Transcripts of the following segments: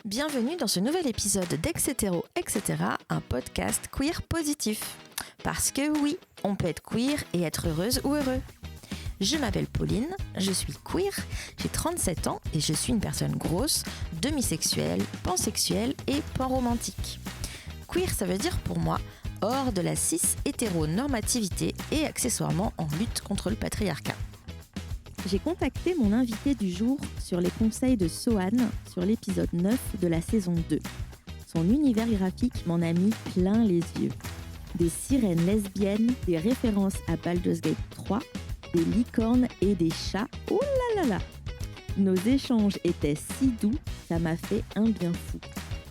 Bienvenue dans ce nouvel épisode d'Excetero, etc., un podcast queer positif. Parce que oui, on peut être queer et être heureuse ou heureux. Je m'appelle Pauline, je suis queer, j'ai 37 ans et je suis une personne grosse, demisexuelle, pansexuelle et panromantique. Queer, ça veut dire pour moi hors de la cis-hétéronormativité et accessoirement en lutte contre le patriarcat. J'ai contacté mon invité du jour sur les conseils de Sohan sur l'épisode 9 de la saison 2. Son univers graphique m'en a mis plein les yeux. Des sirènes lesbiennes, des références à Baldur's Gate 3, des licornes et des chats. Oh là là là! Nos échanges étaient si doux, ça m'a fait un bien fou.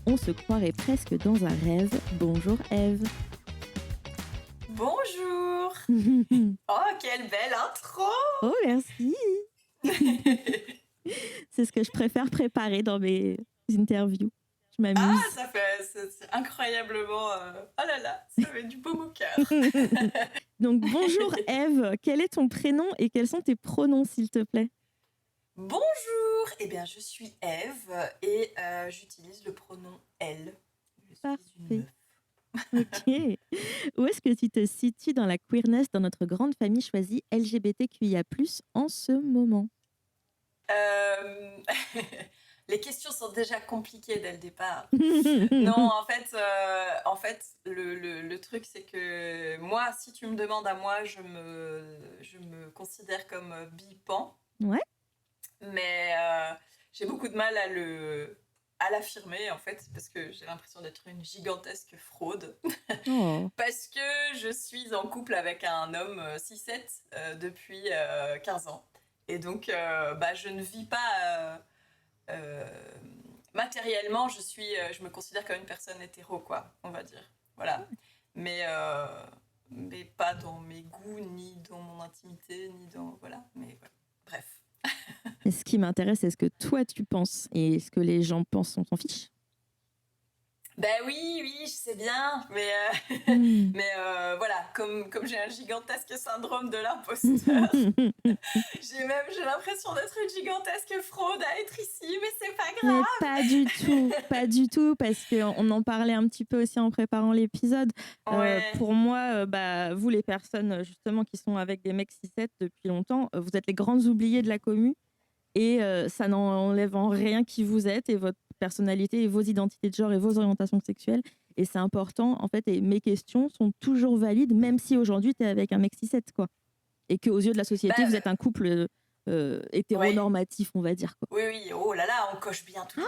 On se croirait presque dans un rêve. Bonjour Eve. Bonjour. Oh, quelle belle intro. Oh, merci. C'est ce que je préfère préparer dans mes interviews. Je m'amuse. Ah, c'est incroyablement... Oh là là, ça met du baume au cœur. Donc, bonjour Eve. Quel est ton prénom et quels sont tes pronoms, s'il te plaît? Bonjour. Eh bien, je suis Eve et j'utilise le pronom elle. Je suis une meuf. Ok. Où est-ce que tu te situes dans la queerness dans notre grande famille choisie LGBTQIA+, en ce moment? Les questions sont déjà compliquées dès le départ. Non, en fait, le truc, c'est que moi, si tu me demandes à moi, je me considère comme bi-pan. Ouais. Mais j'ai beaucoup de mal à l'affirmer, en fait, parce que j'ai l'impression d'être une gigantesque fraude. Oh. Parce que je suis en couple avec un homme cis-het depuis 15 ans. Et donc, je ne vis pas... matériellement, je me considère comme une personne hétéro, quoi, on va dire. Voilà. Mais pas dans mes goûts, ni dans mon intimité, ni dans... Voilà. Mais voilà. Bref. Et ce qui m'intéresse, c'est ce que toi tu penses et ce que les gens pensent, on s'en fiche. Ben oui, je sais bien, mais voilà, comme j'ai un gigantesque syndrome de l'imposteur, j'ai l'impression d'être une gigantesque fraude à être ici, mais c'est pas grave. Mais pas du tout, parce qu'on en parlait un petit peu aussi en préparant l'épisode. Ouais. Pour moi, vous les personnes justement qui sont avec des mecs cis-het depuis longtemps, vous êtes les grandes oubliées de la commu. Et ça n'enlève en rien qui vous êtes et votre personnalité et vos identités de genre et vos orientations sexuelles. Et c'est important, en fait, et mes questions sont toujours valides, même si aujourd'hui, tu es avec un mec cis-het, quoi. Et qu'aux yeux de la société, vous êtes un couple hétéronormatif, on va dire, quoi. Oui, oh là là, on coche bien tout.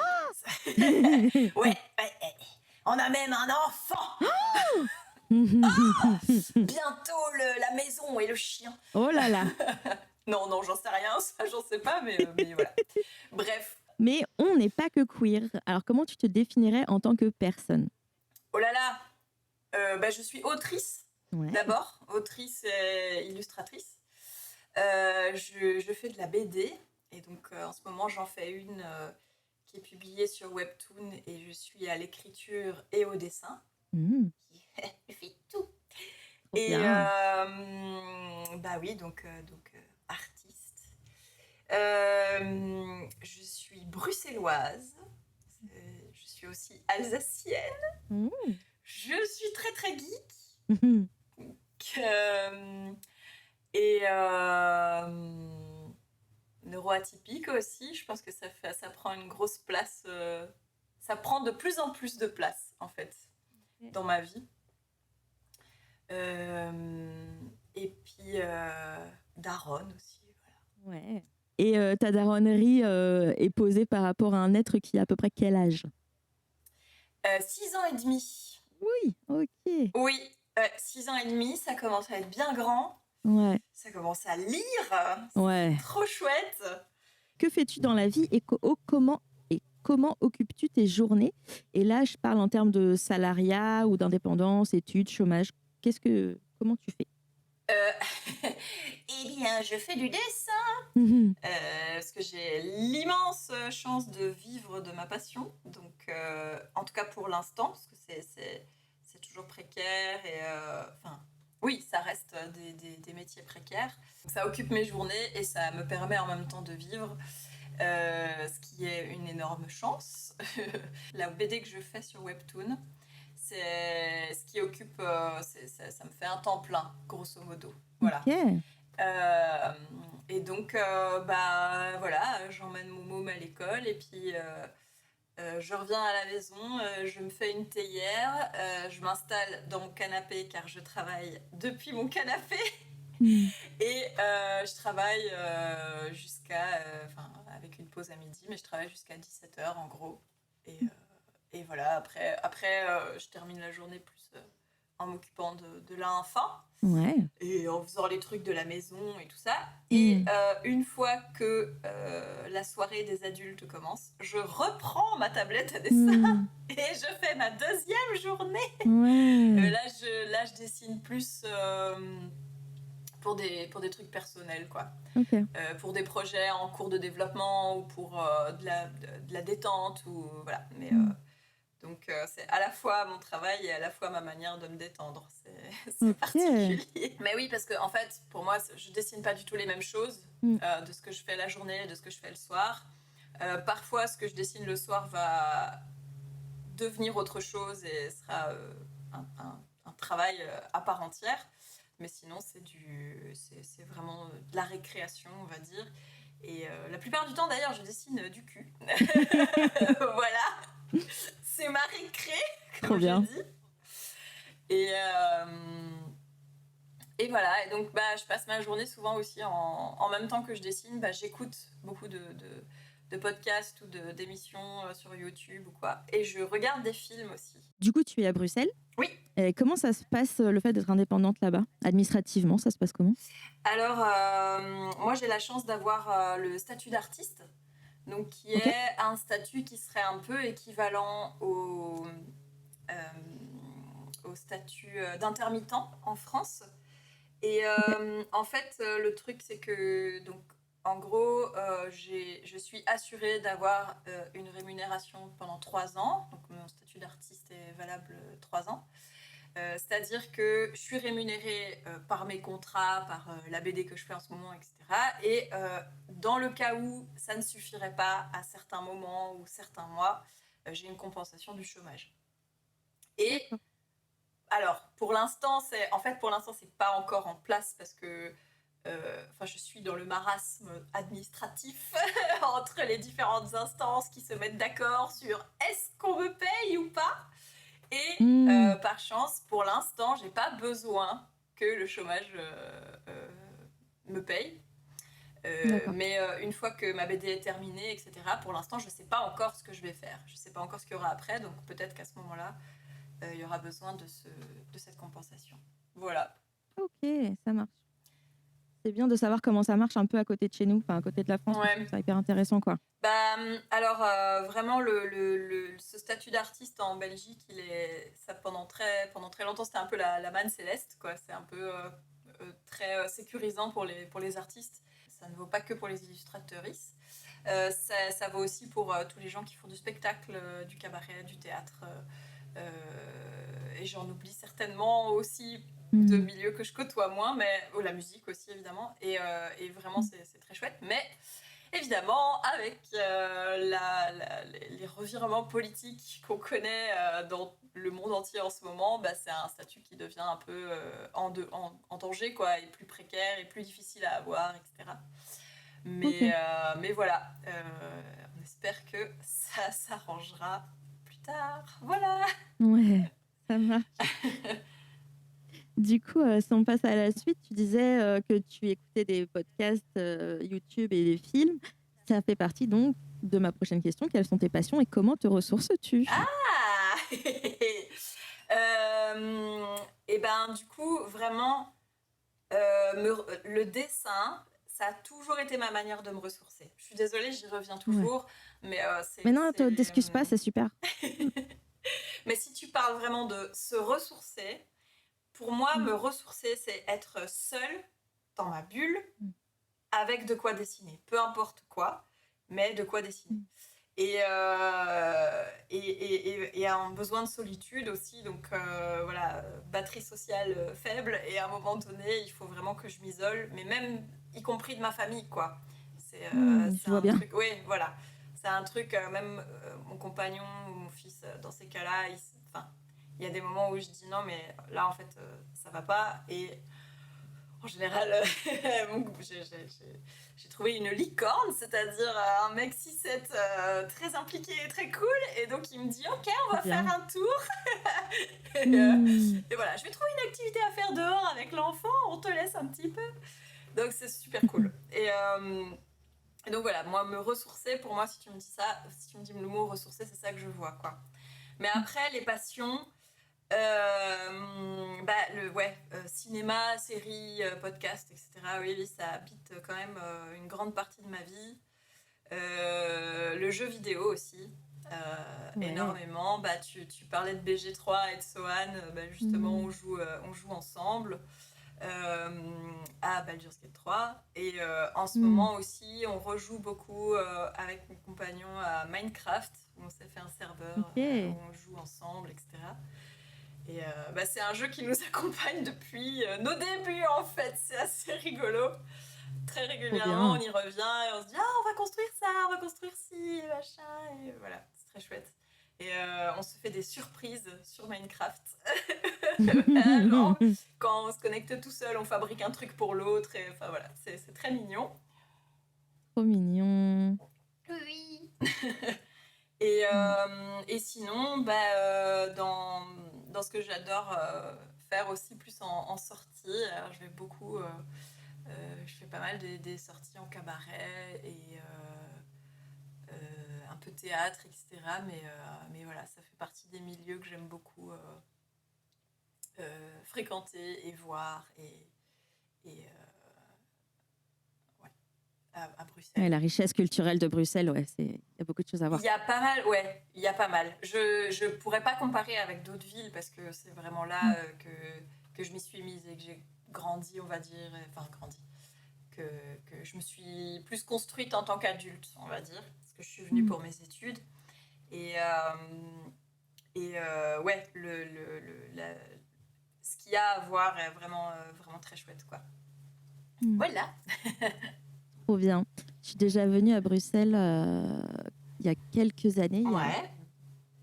Ouais, on a même un enfant. Bientôt la maison et le chien. Oh là là. Non, j'en sais rien, ça, j'en sais pas, mais voilà. Bref. Mais on n'est pas que queer. Alors, comment tu te définirais en tant que personne? Oh là là, je suis autrice, d'abord. Autrice et illustratrice. Je fais de la BD, et donc en ce moment, j'en fais une qui est publiée sur Webtoon, et je suis à l'écriture et au dessin. Je fais tout. Et oui, donc artiste. Je suis bruxelloise. Je suis aussi alsacienne. Je suis très très geek. Et neuroatypique aussi. Je pense que ça prend une grosse place. Ça prend de plus en plus de place en fait dans ma vie. Et puis daronne aussi, voilà. Ouais. Et ta daronnerie est posée par rapport à un être qui a à peu près quel âge? 6 ans et demi. Oui, ok. Oui, 6 ans et demi, ça commence à être bien grand. Ouais. Ça commence à lire. Ouais. C'est trop chouette. Que fais-tu dans la vie et comment occupes-tu tes journées? Et là, je parle en termes de salariat ou d'indépendance, études, chômage. Comment tu fais? Eh bien, je fais du dessin. Parce que j'ai l'immense chance de vivre de ma passion. Donc, en tout cas pour l'instant, parce que c'est toujours précaire. Et oui, ça reste des métiers précaires. Donc, ça occupe mes journées et ça me permet en même temps de vivre. ce qui est une énorme chance. La BD que je fais sur Webtoon, c'est ce qui occupe, ça me fait un temps plein, grosso modo. Voilà. Okay. Et donc, voilà, j'emmène mon môme à l'école et puis je reviens à la maison, je me fais une théière, je m'installe dans mon canapé car je travaille depuis mon canapé. Et je travaille avec une pause à midi, mais je travaille jusqu'à 17h en gros. Et voilà, après je termine la journée plus en m'occupant de l'enfant. Ouais. Et en faisant les trucs de la maison et tout ça. Et une fois que la soirée des adultes commence, je reprends ma tablette à dessin et je fais ma deuxième journée. Ouais. Là, je dessine plus pour des trucs personnels, quoi. Okay. Pour des projets en cours de développement ou pour de la détente. Ou, voilà. Mais, donc, c'est à la fois mon travail et à la fois ma manière de me détendre. C'est particulier. Mais oui, parce que en fait, pour moi, je dessine pas du tout les mêmes choses de ce que je fais la journée et de ce que je fais le soir. Parfois, ce que je dessine le soir va devenir autre chose et sera un travail à part entière. Mais sinon, c'est vraiment de la récréation, on va dire. Et la plupart du temps, d'ailleurs, je dessine du cul. Voilà. C'est ma récré, comme je dis. Et voilà. Et donc, je passe ma journée souvent aussi en même temps que je dessine. J'écoute beaucoup de podcasts ou d'émissions sur YouTube ou quoi. Et je regarde des films aussi. Du coup, tu es à Bruxelles ? Oui. Et comment ça se passe, le fait d'être indépendante là-bas ? Administrativement, ça se passe comment ? Alors, moi, j'ai la chance d'avoir le statut d'artiste. Donc, qui est un statut qui serait un peu équivalent au statut d'intermittent en France. Et en fait, le truc, c'est que, donc, en gros, je suis assurée d'avoir une rémunération pendant 3 ans. Donc, mon statut d'artiste est valable 3 ans. C'est-à-dire que je suis rémunérée par mes contrats, par la BD que je fais en ce moment, etc. Et dans le cas où ça ne suffirait pas à certains moments ou certains mois, j'ai une compensation du chômage. Et alors, pour l'instant, c'est pas encore en place parce que je suis dans le marasme administratif entre les différentes instances qui se mettent d'accord sur est-ce qu'on me paye ou pas. Et par chance, pour l'instant, j'ai pas besoin que le chômage me paye. Mais une fois que ma BD est terminée, etc., pour l'instant, je sais pas encore ce que je vais faire. Je sais pas encore ce qu'il y aura après, donc peut-être qu'à ce moment-là, il y aura besoin de cette compensation. Voilà. Ok, ça marche. C'est bien de savoir comment ça marche un peu à côté de chez nous, enfin à côté de la France. Ouais. C'est hyper intéressant, quoi. Alors, vraiment, ce statut d'artiste en Belgique, pendant très longtemps, c'était un peu la manne céleste, quoi. C'est un peu très sécurisant pour les artistes. Ça ne vaut pas que pour les illustrateuristes. Ça vaut aussi pour tous les gens qui font du spectacle, du cabaret, du théâtre. Et j'en oublie certainement aussi de milieux que je côtoie moins, mais la musique aussi, évidemment. Et vraiment, c'est très chouette. Mais évidemment, avec les revirements politiques qu'on connaît dans le monde entier en ce moment, c'est un statut qui devient un peu en danger, quoi, et plus précaire et plus difficile à avoir, etc. Mais voilà, on espère que ça s'arrangera plus tard. Voilà. Ouais, ça marche. Du coup, si on passe à la suite, tu disais que tu écoutais des podcasts YouTube et des films. Ça fait partie donc de ma prochaine question. Quelles sont tes passions et comment te ressources-tu ? Et du coup, vraiment, le dessin, ça a toujours été ma manière de me ressourcer. Je suis désolée, j'y reviens toujours. Mais non, ne t'excuse pas, c'est super. Mais si tu parles vraiment de se ressourcer, pour moi, me ressourcer, c'est être seule dans ma bulle avec de quoi dessiner. Peu importe quoi, mais de quoi dessiner. Et un besoin de solitude aussi. Donc voilà, batterie sociale faible. Et à un moment donné, il faut vraiment que je m'isole, mais même y compris de ma famille, quoi. C'est je vois un bien. truc... Oui, voilà. C'est un truc, même mon compagnon ou mon fils, dans ces cas-là, il y a des moments où je dis non, mais là, en fait, ça va pas. Et en général, j'ai trouvé une licorne, c'est-à-dire un mec 6-7 très impliqué et très cool. Et donc, il me dit, OK, on va faire un tour. Et voilà, je vais trouver une activité à faire dehors avec l'enfant, on te laisse un petit peu. Donc, c'est super cool. Et donc, voilà, moi, me ressourcer, pour moi, si tu me dis ça, si tu me dis le mot ressourcer, c'est ça que je vois, quoi. Mais après, les passions... cinéma, séries, podcasts, etc. Oui, ça habite quand même une grande partie de ma vie. Le jeu vidéo aussi, énormément. Tu parlais de BG3 et de Sohan, justement, on joue ensemble à Baldur's Gate 3. Et en ce moment aussi, on rejoue beaucoup avec mon compagnon à Minecraft, où on s'est fait un serveur où on joue ensemble, etc. Et c'est un jeu qui nous accompagne depuis nos débuts, en fait. C'est assez rigolo. Très régulièrement, on y revient et on se dit « Ah, on va construire ça, on va construire ci, machin. » Et voilà, c'est très chouette. Et on se fait des surprises sur Minecraft. Genre, quand on se connecte tout seul, on fabrique un truc pour l'autre. Et enfin voilà, c'est très mignon. Trop mignon. Oui. Et sinon, dans ce que j'adore faire aussi plus en sortie, alors je vais beaucoup, je fais pas mal des sorties en cabaret et un peu théâtre, etc. Mais voilà, ça fait partie des milieux que j'aime beaucoup fréquenter et voir à Bruxelles. Ouais, la richesse culturelle de Bruxelles, il y a beaucoup de choses à voir. Il y a pas mal, il y a pas mal. Je pourrais pas comparer avec d'autres villes parce que c'est vraiment là que je m'y suis mise et que j'ai grandi, on va dire, que je me suis plus construite en tant qu'adulte, on va dire, parce que je suis venue pour mes études. Et ce qu'il y a à voir est vraiment, vraiment très chouette, quoi. Voilà. Trop bien. Je suis déjà venue à Bruxelles il y a quelques années.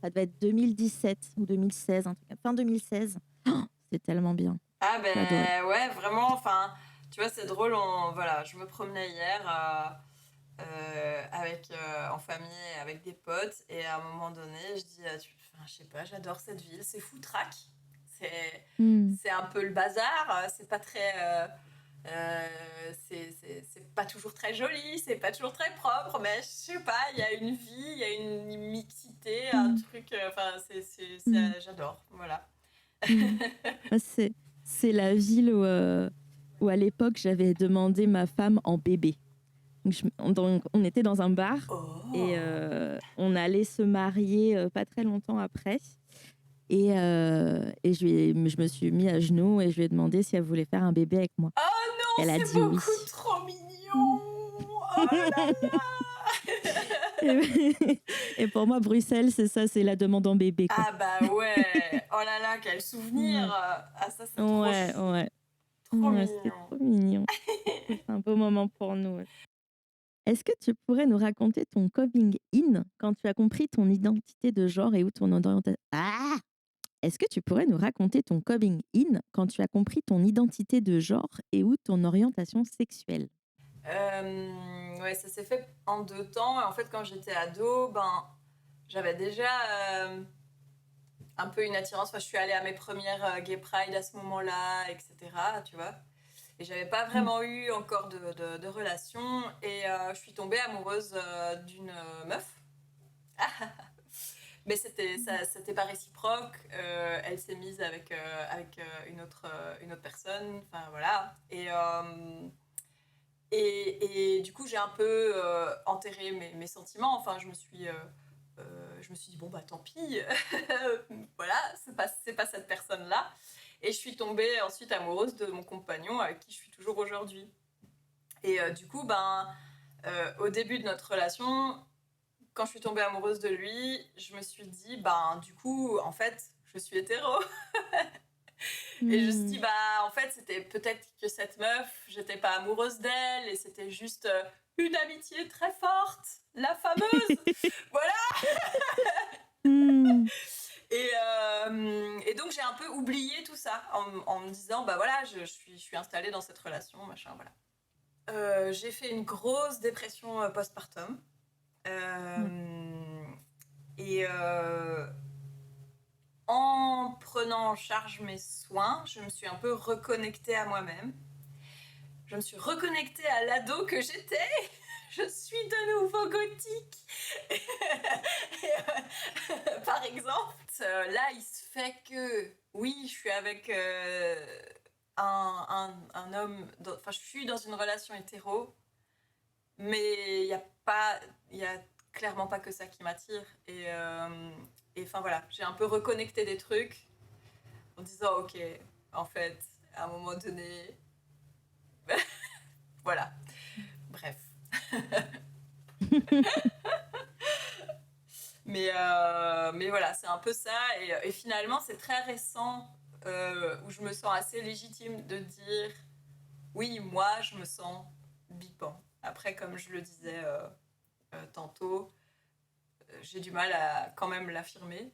Ça devait être 2017 ou 2016, fin 2016. Oh, c'est tellement bien. Ah ouais, vraiment, enfin, tu vois, c'est drôle, je me promenais hier en famille, avec des potes, et à un moment donné, je dis, je sais pas, j'adore cette ville, c'est foutraque, c'est un peu le bazar, c'est pas très... c'est pas toujours très joli, c'est pas toujours très propre, mais je sais pas, il y a une vie, il y a une mixité, un truc, j'adore, voilà. C'est la ville où à l'époque j'avais demandé ma femme en bébé. Donc on était dans un bar et on allait se marier pas très longtemps après. Et je me suis mis à genoux et je lui ai demandé si elle voulait faire un bébé avec moi. Oh non, elle a c'est dit beaucoup oui. trop mignon. Oh là là. Et pour moi, Bruxelles, c'est ça, c'est la demande en bébé, quoi. Ah bah ouais. Oh là là, quel souvenir. Ah ça, c'est trop chou. Ouais. Trop mignon. C'était trop mignon. C'est un beau moment pour nous. Est-ce que tu pourrais nous raconter ton coming in quand tu as compris ton identité de genre et où ton orientation... Est-ce que tu pourrais nous raconter ton coming in quand tu as compris ton identité de genre et ou ton orientation sexuelle? Ouais, ça s'est fait en 2 temps. En fait, quand j'étais ado, j'avais déjà un peu une attirance. Enfin, je suis allée à mes premières Gay Pride à ce moment-là, etc. Tu vois. Et j'avais pas vraiment eu encore de relation. Et je suis tombée amoureuse d'une meuf. Mais c'était pas réciproque. Elle s'est mise avec une autre personne. Enfin, voilà. Et du coup, j'ai un peu enterré mes sentiments. Enfin, je me suis dit, bon, tant pis. Voilà, c'est pas cette personne-là. Et je suis tombée ensuite amoureuse de mon compagnon avec qui je suis toujours aujourd'hui. Et du coup, au début de notre relation, quand je suis tombée amoureuse de lui, je me suis dit, du coup, en fait, je suis hétéro. Et je me suis dit, en fait, c'était peut-être que cette meuf, j'étais pas amoureuse d'elle, et c'était juste une amitié très forte, la fameuse. Voilà. Et donc j'ai un peu oublié tout ça en me disant bah voilà, je suis installée dans cette relation, machin, voilà. J'ai fait une grosse dépression postpartum. Et en prenant en charge mes soins, je me suis un peu reconnectée à moi-même. Je me suis reconnectée à l'ado que j'étais. Je suis de nouveau gothique. Par exemple, là, il se fait que, oui, je suis avec un homme, enfin, je suis dans une relation hétéro, mais il y a clairement pas que ça qui m'attire. Et enfin voilà, j'ai un peu reconnecté des trucs en disant, ok, en fait, à un moment donné, voilà, bref. mais voilà, c'est un peu ça. Et finalement, c'est très récent où je me sens assez légitime de dire, oui, moi, je me sens bipan. Après, comme je le disais tantôt, j'ai du mal à quand même l'affirmer.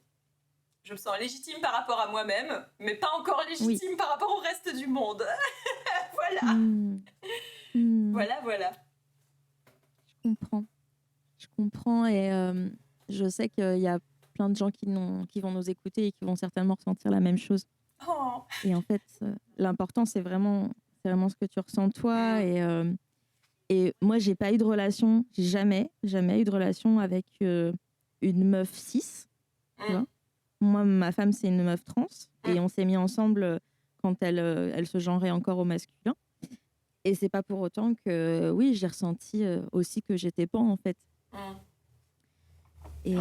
Je me sens légitime par rapport à moi-même, mais pas encore légitime par rapport au reste du monde. Voilà. Voilà. Je comprends et je sais qu'il y a plein de gens qui vont nous écouter et qui vont certainement ressentir la même chose. Oh. Et en fait, l'important, c'est vraiment ce que tu ressens toi. Et moi, j'ai pas eu de relation, j'ai jamais eu de relation avec une meuf cis. Tu vois. Moi, ma femme, c'est une meuf trans. Et on s'est mis ensemble quand elle se genrait encore au masculin. Et c'est pas pour autant que, oui, j'ai ressenti aussi que j'étais pan, en fait. Et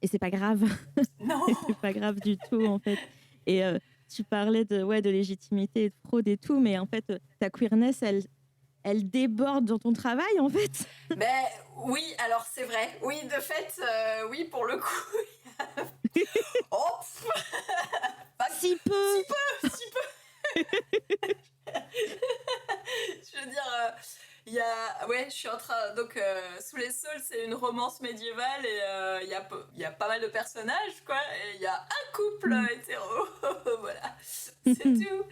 c'est pas grave. Non. C'est pas grave du tout, en fait. Et tu parlais de légitimité et de fraude et tout, mais en fait, ta queerness, elle déborde dans ton travail, en fait. Ben oui, alors c'est vrai. Oui, de fait, oui, pour le coup. Oh, si peu. Je veux dire, il y a, ouais, je suis en train, donc Sous les saules, c'est une romance médiévale et il y a pas mal de personnages, quoi, et il y a un couple hétéro. Voilà, c'est tout.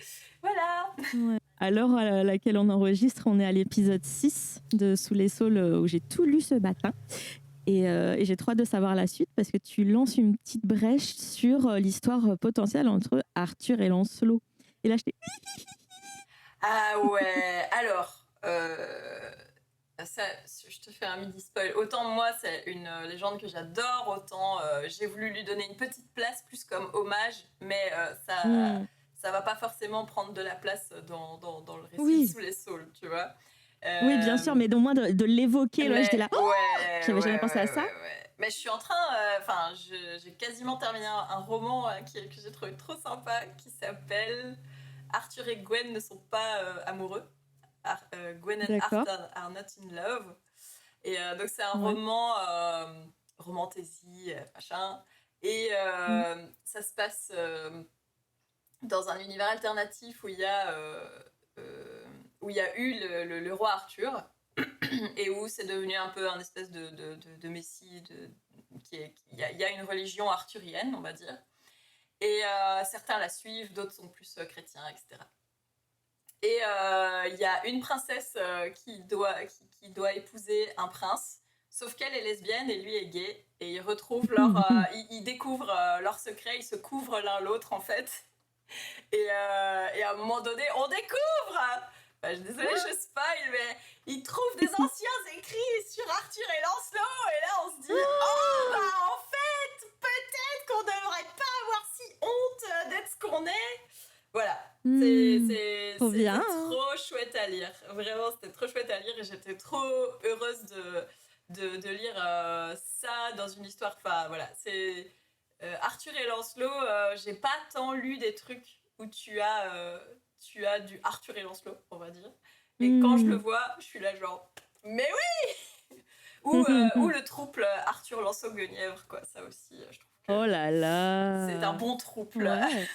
Voilà. Ouais. À l'heure à laquelle on enregistre, on est à l'épisode 6 de Sous les saules où j'ai tout lu ce matin. Et j'ai trop hâte de savoir la suite parce que tu lances une petite brèche sur l'histoire potentielle entre Arthur et Lancelot. Et là, j'étais... Ah ouais, alors, ça, je te fais un midi-spoil. Autant moi, c'est une légende que j'adore, autant j'ai voulu lui donner une petite place plus comme hommage, mais ça va pas forcément prendre de la place dans le récit Sous les saules, tu vois. Oui, bien sûr, mais au moins de l'évoquer, là, j'étais là, j'avais jamais pensé à ça. Mais je suis en train, j'ai quasiment terminé un roman que j'ai trouvé trop sympa, qui s'appelle Arthur et Gwen ne sont pas amoureux. Gwen and Arthur are not in love. Et donc c'est un roman romantasy, machin. Et ça se passe dans un univers alternatif où il y a eu le roi Arthur et où c'est devenu un peu un espèce de messie. Il y a une religion arthurienne, on va dire. Et certains la suivent, d'autres sont plus chrétiens, etc. Et il y a une princesse qui doit épouser un prince, sauf qu'elle est lesbienne et lui est gay. Et ils retrouvent ils découvrent leur secret, ils se couvrent l'un l'autre en fait. Et à un moment donné, on découvre, je suis désolée, je spoil, mais ils trouvent des anciens écrits sur Arthur et Lancelot. Et là, on se dit, en fait, peut-être qu'on devrait pas avoir si honte d'être ce qu'on est. Voilà, c'est trop chouette à lire. Vraiment, c'était trop chouette à lire et j'étais trop heureuse de lire ça dans une histoire. Enfin, voilà, c'est Arthur et Lancelot. J'ai pas tant lu des trucs où tu as du Arthur et Lancelot, on va dire. Mais quand je le vois, je suis là genre, mais oui. Ou le trouble Arthur Lancelot Guenièvre, quoi. Ça aussi, je trouve. Oh là là. C'est un bon trouble. Ouais.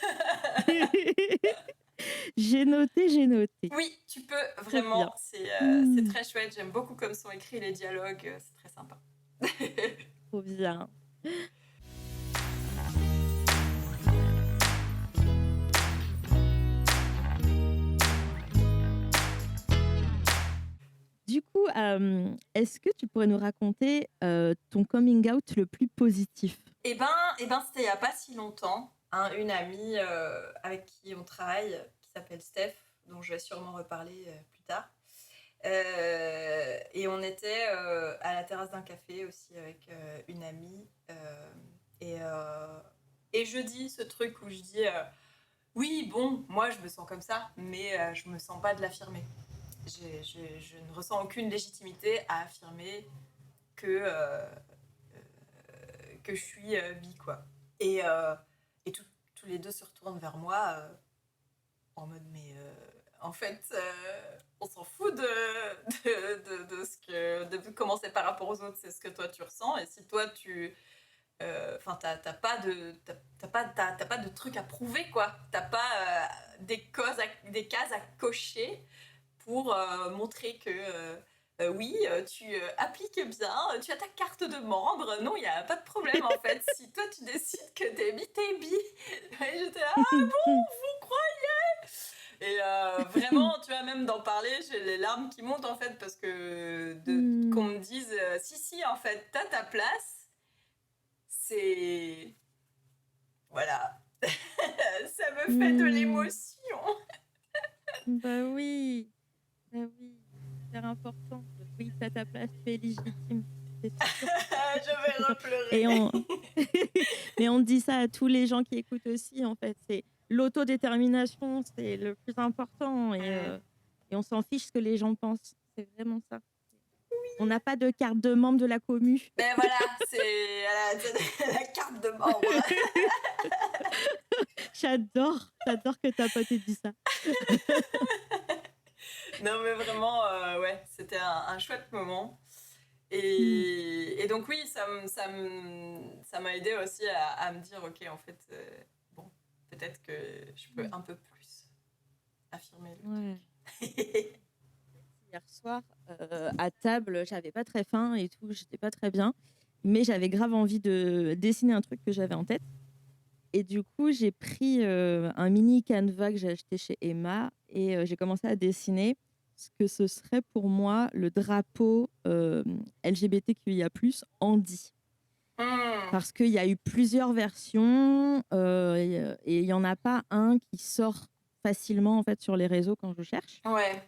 J'ai noté. Oui, tu peux, vraiment. C'est très chouette. J'aime beaucoup comme sont écrits les dialogues. C'est très sympa. Trop bien. Du coup, est-ce que tu pourrais nous raconter ton coming out le plus positif? Eh ben, c'était il n'y a pas si longtemps. Une amie avec qui on travaille, qui s'appelle Steph, dont je vais sûrement reparler plus tard. Et on était à la terrasse d'un café aussi avec une amie. Et je dis ce truc où je dis oui, bon, moi je me sens comme ça, mais je me sens pas de l'affirmer. Je ne ressens aucune légitimité à affirmer que je suis bi, quoi. Et tous les deux se retournent vers moi en mode, mais en fait, on s'en fout de ce que, de comment c'est par rapport aux autres, c'est ce que toi tu ressens. Et si toi tu. Enfin, t'as pas de truc à prouver, quoi. T'as pas des cases à cocher pour montrer que oui, tu appliques bien, tu as ta carte de membre. Non, il n'y a pas de problème en fait. Si toi tu décides que t'es bi, t'es bi. Et j'étais là, ah bon, vous croyez? Et vraiment, tu vois, même d'en parler, j'ai les larmes qui montent en fait, parce que qu'on me dise si, en fait, t'as ta place, c'est. Voilà. Ça me fait de l'émotion. Bah oui, c'est important. Oui, t'as ta place, tu es légitime. C'est sûr. Je vais repleurer. Mais on dit ça à tous les gens qui écoutent aussi, en fait. C'est l'autodétermination, c'est le plus important. Et on s'en fiche ce que les gens pensent. C'est vraiment ça. Oui. On n'a pas de carte de membre de la commu. Ben voilà, c'est la carte de membre. J'adore que ta pote ait dit ça. Non, mais vraiment, ouais, c'était un chouette moment. Et donc oui, ça m'a aidé aussi à me dire, ok, en fait, bon, peut-être que je peux un peu plus affirmer le truc. Hier soir, à table, j'avais pas très faim et tout, j'étais pas très bien, mais j'avais grave envie de dessiner un truc que j'avais en tête. Et du coup, j'ai pris un mini canevas que j'ai acheté chez Emma et j'ai commencé à dessiner ce que ce serait pour moi le drapeau LGBTQIA+, handi. Parce qu'il y a eu plusieurs versions et il n'y en a pas un qui sort facilement en fait, sur les réseaux quand je cherche. Ouais.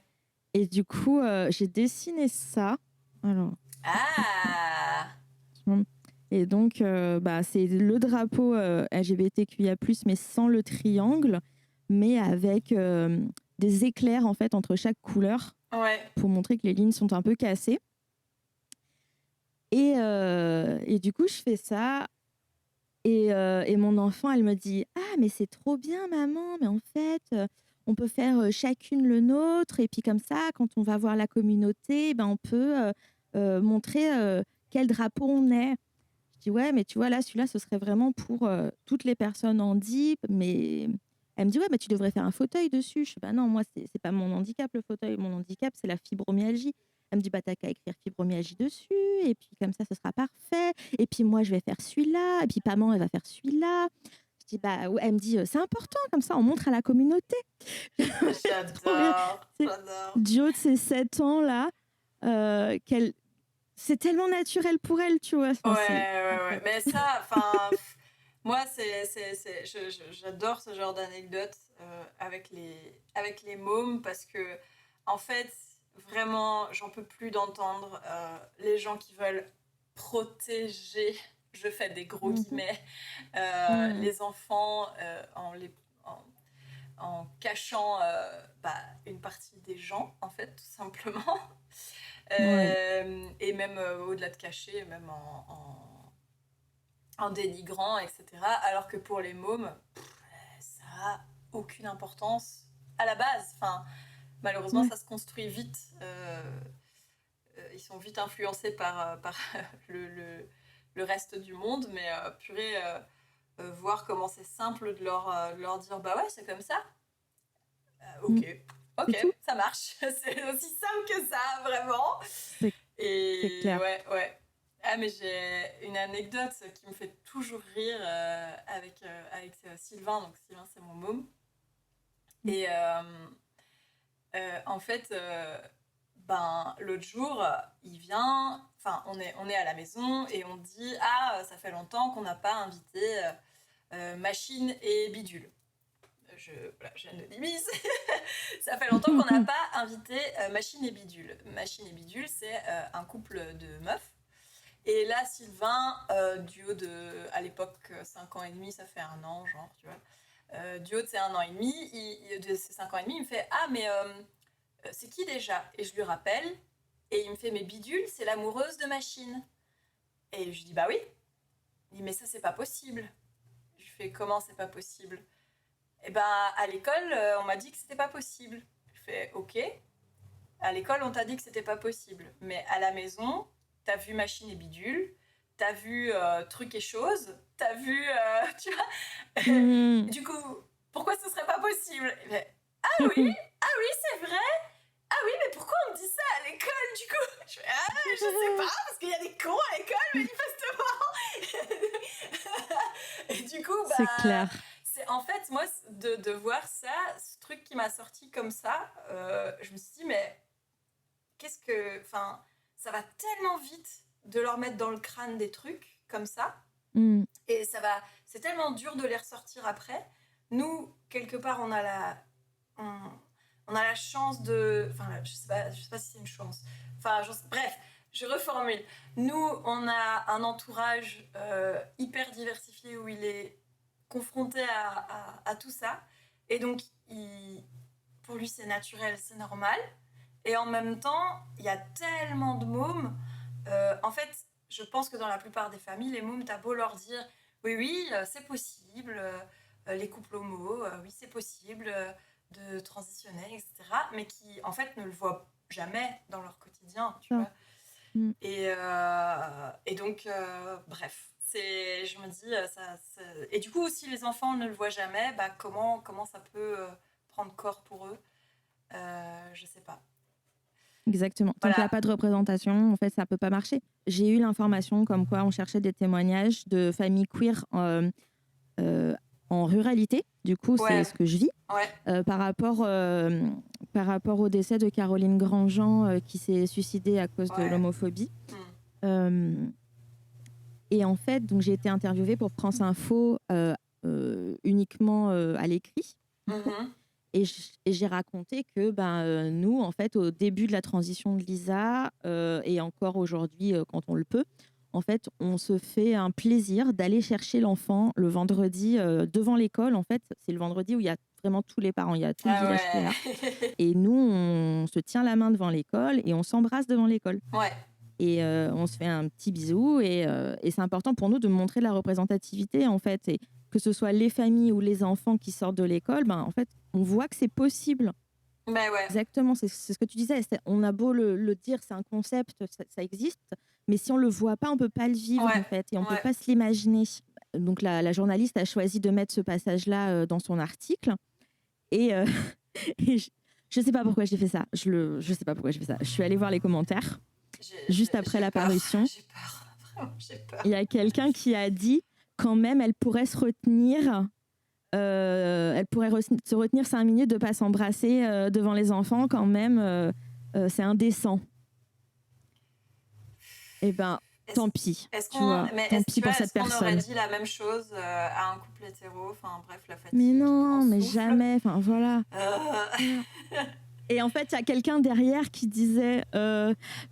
Et du coup, j'ai dessiné ça. Alors. Ah. Et donc, c'est le drapeau LGBTQIA+, mais sans le triangle, mais avec des éclairs en fait entre chaque couleur, pour montrer que les lignes sont un peu cassées. Et du coup, je fais ça. Et mon enfant, elle me dit « Ah, mais c'est trop bien, maman, mais en fait, on peut faire chacune le nôtre. Et puis comme ça, quand on va voir la communauté, on peut montrer quel drapeau on est. » Je dis « Ouais, mais tu vois, là, celui-là, ce serait vraiment pour toutes les personnes handi. » Mais elle me dit « Ouais, mais tu devrais faire un fauteuil dessus. » Je dis « Bah non, moi, c'est pas mon handicap, le fauteuil. Mon handicap, c'est la fibromyalgie. » Elle me dit « Bah, t'as qu'à écrire fibromyalgie dessus. Et puis, comme ça, ce sera parfait. Et puis, moi, je vais faire celui-là. Et puis, maman, elle va faire celui-là. » Je dis « Bah, elle me dit « C'est important, comme ça, on montre à la communauté. » J'adore. Jo de ses 7 ans, là, c'est tellement naturel pour elle, tu vois. Ouais. Mais ça, enfin, moi, j'adore ce genre d'anecdote avec les mômes, parce que, en fait, vraiment, j'en peux plus d'entendre les gens qui veulent protéger, je fais des gros guillemets, les enfants en cachant une partie des gens, en fait, tout simplement. Et même au-delà de cacher, même en dénigrant, etc. Alors que pour les mômes, ça n'a aucune importance à la base. Enfin, malheureusement, ça se construit vite. Ils sont vite influencés par le reste du monde, mais purée, voir comment c'est simple de leur dire « Bah ouais, c'est comme ça. Ok, ça marche. C'est aussi simple que ça, vraiment. C'est clair. Ouais. Ah, mais j'ai une anecdote qui me fait toujours rire avec Sylvain. Donc, Sylvain, c'est mon môme. Et en fait, l'autre jour, il vient... Enfin, on est à la maison et on dit « Ah, ça fait longtemps qu'on n'a pas invité Machine et Bidule. » J'anonymise. Ça fait longtemps qu'on n'a pas invité Machine et Bidule. Machine et Bidule, c'est un couple de meufs. Et là, Sylvain, du haut de, à l'époque, 5 ans et demi, ça fait 1 an, genre, tu vois. Du haut de ses 1 an et demi, de ses 5 ans et demi, il me fait « Ah, mais c'est qui déjà ?» Et je lui rappelle, et il me fait « Mais Bidule, c'est l'amoureuse de Machine. » Et je lui dis « Bah oui. » Il dit « Mais ça, c'est pas possible. » Je lui fais « Comment c'est pas possible ?» Et à l'école, on m'a dit que c'était pas possible. Je fais ok. À l'école, on t'a dit que c'était pas possible. Mais à la maison, t'as vu Machine et Bidule, t'as vu Truc et Chose, t'as vu, tu vois. Du coup, pourquoi ce serait pas possible? Ah oui, c'est vrai. Ah oui, mais pourquoi on me dit ça à l'école, du coup? Je fais, je sais pas, parce qu'il y a des cons à l'école, manifestement. Et du coup, c'est clair. En fait, moi, de voir ça, ce truc qui m'a sorti comme ça, je me suis dit, mais qu'est-ce que... Enfin, ça va tellement vite de leur mettre dans le crâne des trucs comme ça. Et c'est tellement dur de les ressortir après. Nous, quelque part, on a la chance de... Enfin, je sais pas si c'est une chance. Enfin, bref, je reformule. Nous, on a un entourage hyper diversifié où il est confronté à tout ça. Et donc, pour lui, c'est naturel, c'est normal. Et en même temps, il y a tellement de mômes. En fait, je pense que dans la plupart des familles, les mômes, t'as beau leur dire « Oui, c'est possible, les couples homo, oui, c'est possible de transitionner, etc. » Mais qui, en fait, ne le voient jamais dans leur quotidien, tu vois. Et donc, bref. Je me dis, et du coup, si les enfants ne le voient jamais, comment ça peut prendre corps pour eux? Je sais pas. Exactement. Tant qu'il n'y a pas de représentation, en fait, ça ne peut pas marcher. J'ai eu l'information comme quoi on cherchait des témoignages de familles queer en ruralité. Du coup, c'est ce que je vis. Par rapport au décès de Caroline Grandjean qui s'est suicidée à cause de l'homophobie. Et en fait, donc, j'ai été interviewée pour France Info uniquement à l'écrit. Et j'ai raconté que nous, en fait, au début de la transition de Lisa, et encore aujourd'hui quand on le peut, en fait, on se fait un plaisir d'aller chercher l'enfant le vendredi devant l'école. En fait, c'est le vendredi où il y a vraiment tous les parents, il y a tout le village qui est là. Et nous, on se tient la main devant l'école et on s'embrasse devant l'école. Et on se fait un petit bisou et c'est important pour nous de montrer la représentativité, en fait. Et que ce soit les familles ou les enfants qui sortent de l'école, en fait, on voit que c'est possible. Exactement, c'est ce que tu disais. On a beau le dire, c'est un concept, ça existe, mais si on le voit pas, on peut pas le vivre, en fait, et on peut pas se l'imaginer. Donc la journaliste a choisi de mettre ce passage-là dans son article, et je sais pas pourquoi j'ai fait ça. Je sais pas pourquoi j'ai fait ça. Je suis allée voir les commentaires juste après la parution. J'ai peur, vraiment, j'ai peur. Il y a quelqu'un qui a dit quand même, elle pourrait se retenir. Se retenir 5 minutes de ne pas s'embrasser devant les enfants, quand même, c'est indécent. Eh ben, tant pis. Tant pis pour cette personne. On aurait dit la même chose à un couple hétéro? Enfin, bref, la fatigue. Mais non, mais jamais. Enfin, voilà. Et en fait, il y a quelqu'un derrière qui disait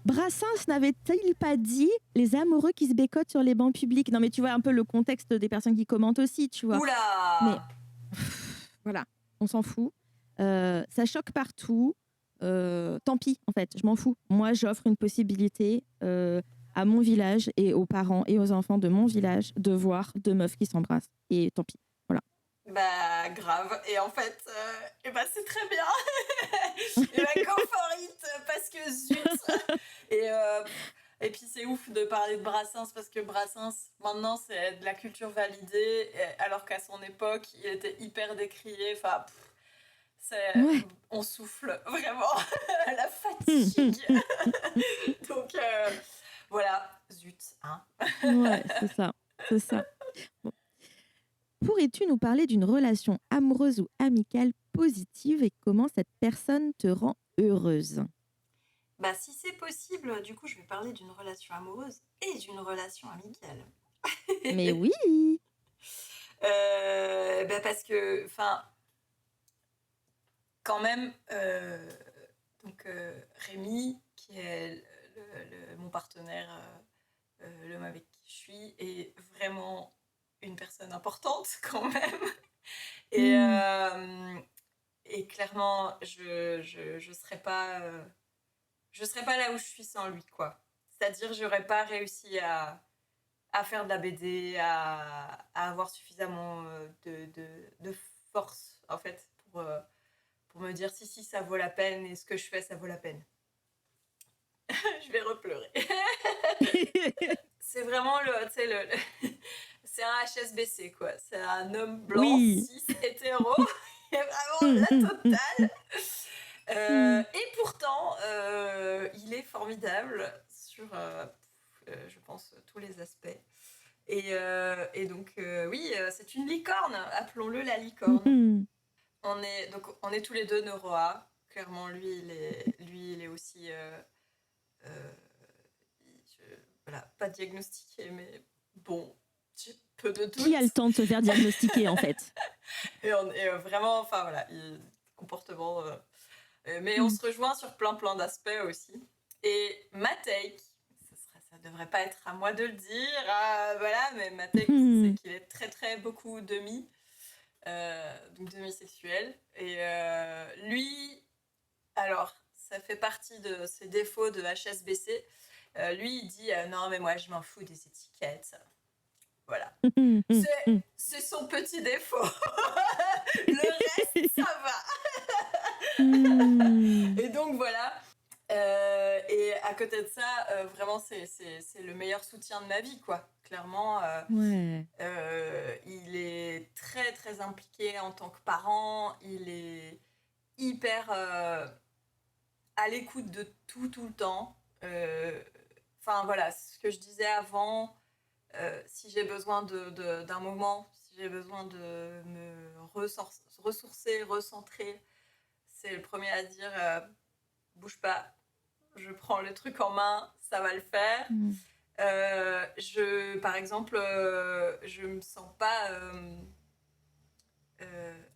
Brassens n'avait-il pas dit les amoureux qui se bécotent sur les bancs publics? Non, mais tu vois un peu le contexte des personnes qui commentent aussi, tu vois. Oula! Mais voilà, on s'en fout. Ça choque partout. Tant pis, en fait, je m'en fous. Moi, j'offre une possibilité à mon village et aux parents et aux enfants de mon village de voir deux meufs qui s'embrassent. Et tant pis. Voilà. Grave. Et en fait, c'est très bien. Et go for it, parce que zut. Et puis c'est ouf de parler de Brassens, parce que Brassens, maintenant, c'est de la culture validée, alors qu'à son époque, il était hyper décrié. Enfin, On souffle vraiment la fatigue. Donc voilà, zut. Hein. Ouais, c'est ça. Bon. Pourrais-tu nous parler d'une relation amoureuse ou amicale positive et comment cette personne te rend heureuse? Si c'est possible, du coup, je vais parler d'une relation amoureuse et d'une relation amicale. Mais oui. Parce que, quand même, Rémi, qui est mon partenaire, l'homme avec qui je suis, est vraiment une personne importante quand même. Et clairement, je serais pas là où je suis sans lui, quoi. C'est-à-dire, j'aurais pas réussi à faire de la BD, à avoir suffisamment de force, en fait, pour me dire si ça vaut la peine et ce que je fais, ça vaut la peine. Je vais repleurer. C'est vraiment c'est un HSBC, quoi. C'est un homme blanc, cis, hétéro. Il est vraiment la totale. Et pourtant, il est formidable sur, je pense, tous les aspects. Et donc, oui, c'est une licorne. Appelons-le la licorne. On est tous les deux neuroa. Clairement, lui, il est aussi... voilà, pas diagnostiqué, mais bon, j'ai peu de doutes. Qui a le temps de se faire diagnostiquer, en fait? Et vraiment, voilà, comportement... mais on se rejoint sur plein d'aspects aussi. Et ma take, ça devrait pas être à moi de le dire, voilà, mais ma take, c'est qu'il est très très beaucoup demi, donc demi-sexuel. Et lui, alors, ça fait partie de ses défauts de HSBC. Lui, il dit non, mais moi, je m'en fous des étiquettes. Voilà. C'est son petit défaut. Le reste, ça va. Et donc, voilà. Et à côté de ça, vraiment, c'est le meilleur soutien de ma vie, quoi. Clairement, il est très, très impliqué en tant que parent. Il est hyper à l'écoute de tout le temps. Voilà, ce que je disais avant, si j'ai besoin d'un moment, si j'ai besoin de me ressourcer, recentrer, c'est le premier à dire bouge pas, je prends le truc en main, ça va le faire. Par exemple, je me sens pas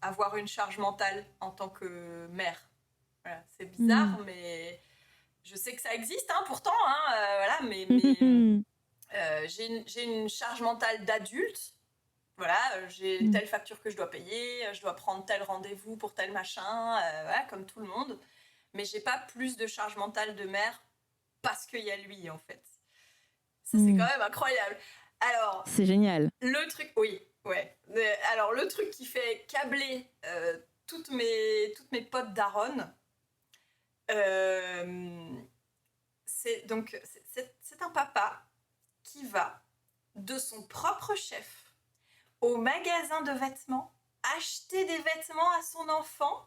avoir une charge mentale en tant que mère. Voilà, c'est bizarre, mais je sais que ça existe, hein, pourtant, voilà, mais j'ai une charge mentale d'adulte. Voilà, j'ai telle facture que je dois payer, je dois prendre tel rendez-vous pour tel machin, voilà, comme tout le monde. Mais j'ai pas plus de charge mentale de mère parce qu'il y a lui, en fait. Ça, c'est quand même incroyable. Alors, c'est génial. Le truc, oui, ouais. Alors, le truc qui fait câbler toutes mes potes d'Aaron, c'est un papa qui va de son propre chef au magasin de vêtements acheter des vêtements à son enfant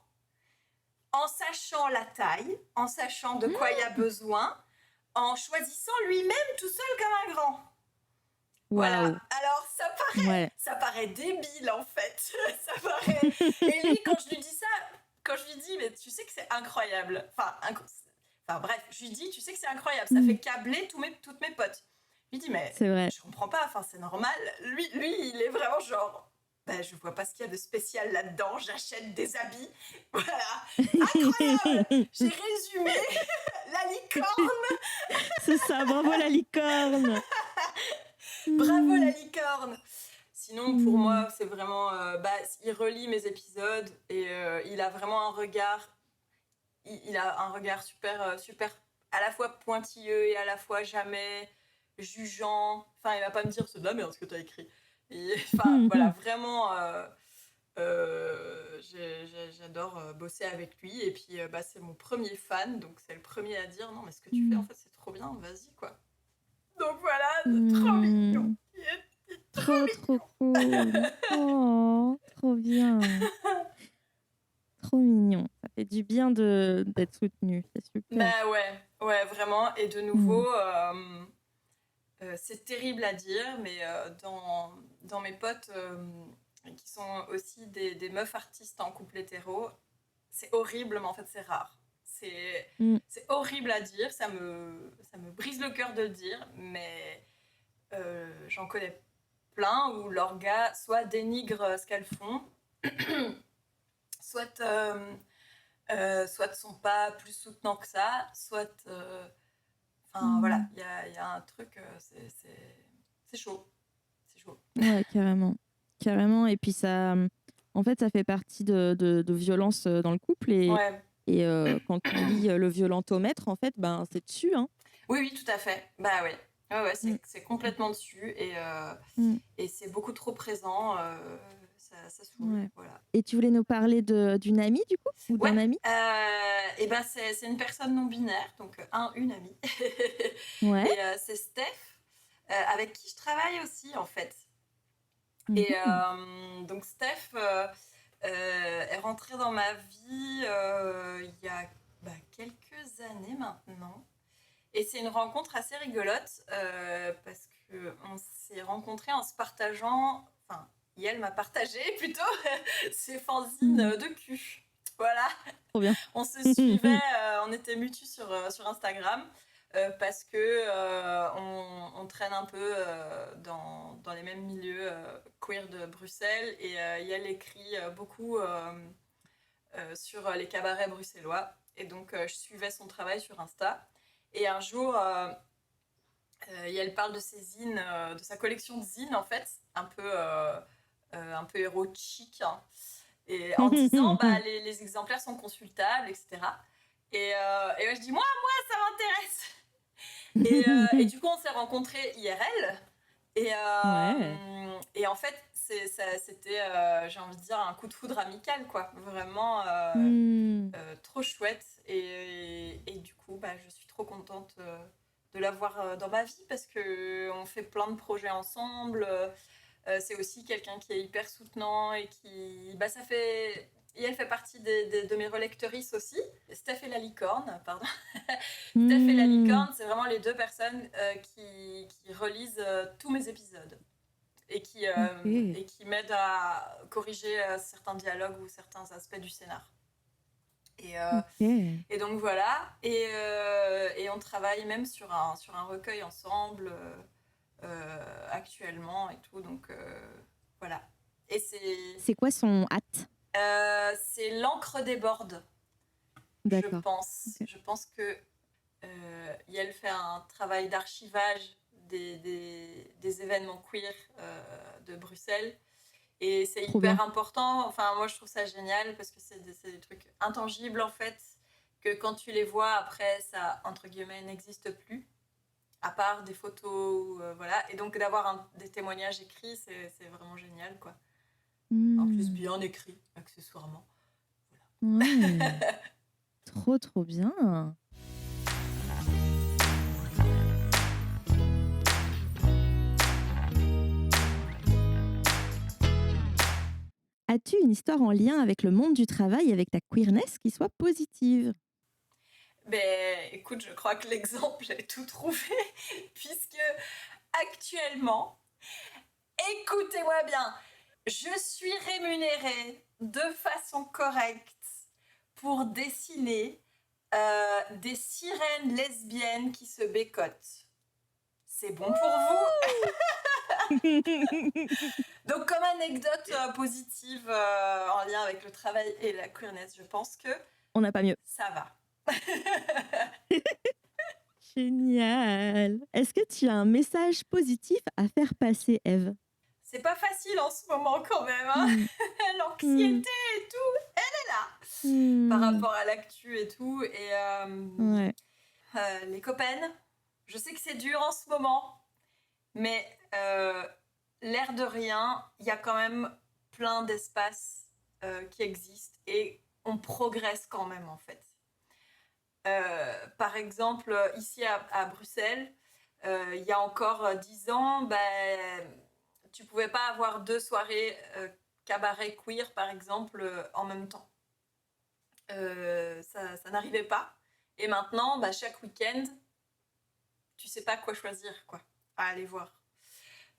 en sachant la taille, en sachant de quoi il y a besoin, en choisissant lui-même tout seul comme un grand. Wow. Voilà. Alors ça paraît débile en fait. Ça paraît. Et lui, quand je lui dis ça, mais tu sais que c'est incroyable. Enfin bref, je lui dis, tu sais que c'est incroyable. Ça fait câbler toutes mes potes. Je lui dis, mais je comprends pas. Enfin, c'est normal. Lui, il est vraiment genre. Je vois pas ce qu'il y a de spécial là-dedans. J'achète des habits. Voilà. Incroyable. J'ai résumé la licorne. C'est ça. Bravo la licorne. Bravo la licorne. Sinon, pour moi, c'est vraiment... il relit mes épisodes et il a vraiment un regard... Il a un regard super, à la fois pointilleux et à la fois jamais jugeant. Enfin, il va pas me dire, c'est de la merde ce que t'as écrit. Voilà, vraiment... j'adore bosser avec lui. Et puis, c'est mon premier fan. Donc, c'est le premier à dire, non, mais ce que tu fais, en fait, c'est trop bien. Vas-y, quoi. Donc voilà, trop mignon. Trop cool. Oh, trop bien. trop mignon. Ça fait du bien d'être soutenu. C'est super. Bah ouais, vraiment. Et de nouveau, c'est terrible à dire, mais dans mes potes qui sont aussi des meufs artistes en couple hétéro, c'est horrible, mais en fait, c'est rare. C'est horrible à dire, ça me brise le cœur de le dire, mais j'en connais plein où leurs gars soit dénigrent ce qu'elles font, soit sont pas plus soutenants que ça, soit voilà, il y a un truc, c'est chaud. C'est chaud. Ouais, carrément. Et puis ça, en fait, ça fait partie de violences dans le couple et quand tu lis le violentomètre, en fait, ben c'est dessus, hein. Oui, tout à fait. Bah ouais. Ouais, c'est complètement dessus et c'est beaucoup trop présent. Ça saoule. Ouais. Voilà. Et tu voulais nous parler d'une amie, du coup, ou d'un ami? Et ben c'est une personne non binaire, donc une amie. Ouais. Et c'est Steph, avec qui je travaille aussi, en fait. Et donc Steph est rentrée dans ma vie il y a quelques années maintenant. Et c'est une rencontre assez rigolote parce qu'on s'est rencontrés en se partageant, enfin, elle m'a partagé plutôt ses fanzines de cul. Voilà. Trop bien. On se suivait, on était mutus sur Instagram parce que on traîne un peu dans les mêmes milieux queer de Bruxelles et elle écrit beaucoup sur les cabarets bruxellois. Et donc, je suivais son travail sur Insta. Et un jour, elle parle de ses zines, de sa collection de zines, en fait, un peu érotique, hein, et en disant, les exemplaires sont consultables, etc. Et je dis, moi, ça m'intéresse. Et du coup, on s'est rencontrés IRL. Et en fait, c'était, j'ai envie de dire, un coup de foudre amical, quoi. Vraiment trop chouette. Et du coup, je suis trop contente de l'avoir dans ma vie parce qu'on fait plein de projets ensemble. C'est aussi quelqu'un qui est hyper soutenant et qui... Et elle fait partie de mes relectrices aussi. Steph et la licorne, pardon. Steph et la licorne, c'est vraiment les deux personnes qui relisent tous mes épisodes et qui m'aident à corriger certains dialogues ou certains aspects du scénar. Et donc voilà. Et on travaille même sur un recueil ensemble actuellement et tout. Donc voilà. Et c'est quoi son hâte? C'est L'encre déborde. D'accord. Je pense. Okay. Je pense que Yael fait un travail d'archivage des événements queer de Bruxelles. Et c'est hyper important. Enfin, moi, je trouve ça génial parce que c'est des trucs intangibles, en fait, que quand tu les vois, après, ça, entre guillemets, n'existe plus, à part des photos, voilà. Et donc, d'avoir des témoignages écrits, c'est vraiment génial, quoi. En plus, bien écrit, accessoirement. Voilà. Ouais. Trop bien. As-tu une histoire en lien avec le monde du travail et avec ta queerness qui soit positive? Écoute, je crois que l'exemple est tout trouvé, puisque actuellement, écoutez-moi bien, je suis rémunérée de façon correcte pour dessiner des sirènes lesbiennes qui se bécotent. C'est bon pour vous? Donc, comme anecdote positive en lien avec le travail et la queerness, je pense que... On n'a pas mieux. Ça va. Génial. Est-ce que tu as un message positif à faire passer, Eve? C'est pas facile en ce moment quand même, hein. L'anxiété et tout, elle est là par rapport à l'actu et tout. Et les copaines, je sais que c'est dur en ce moment, mais l'air de rien, il y a quand même plein d'espaces qui existent et on progresse quand même en fait. Par exemple, ici à Bruxelles, il y a encore 10 ans, tu pouvais pas avoir 2 soirées cabaret queer, par exemple, en même temps. ça n'arrivait pas. Et maintenant, chaque week-end, tu sais pas quoi choisir, quoi, à aller voir.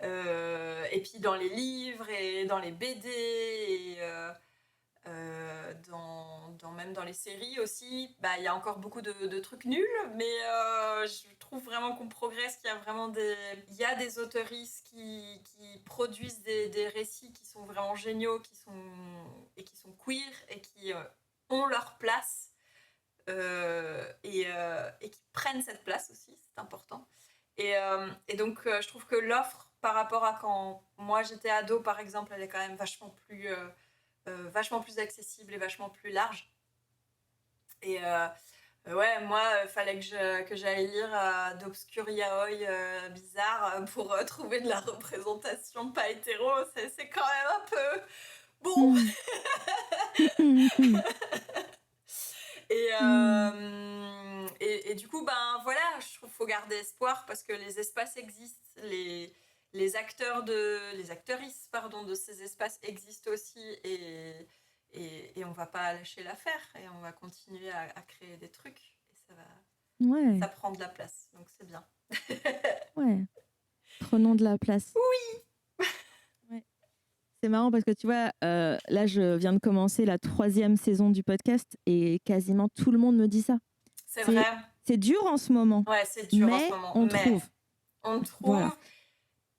Et puis dans les livres et dans les BD et même dans les séries aussi, il y a encore beaucoup de trucs nuls, mais je trouve vraiment qu'on progresse, qu'il y a vraiment il y a des auteuristes qui produisent des récits qui sont vraiment géniaux, qui sont queer et qui ont leur place et qui prennent cette place aussi, c'est important. Et donc je trouve que l'offre par rapport à quand moi j'étais ado par exemple, elle est quand même vachement plus accessible et vachement plus large. Et ouais, moi, fallait que j'aille lire d'obscurs yaoi bizarres pour trouver de la représentation pas hétéro. C'est quand même un peu... Bon. Et du coup, voilà, je trouve qu'il faut garder espoir parce que les espaces existent, les actrices de ces espaces existent aussi et on va pas lâcher l'affaire et on va continuer à créer des trucs et ça prend de la place, donc c'est bien. Ouais, prenons de la place. Oui. Ouais. C'est marrant parce que tu vois, là je viens de commencer la 3e saison du podcast et quasiment tout le monde me dit ça. C'est vrai. C'est dur en ce moment. Ouais, c'est dur en ce moment. On trouve. Voilà.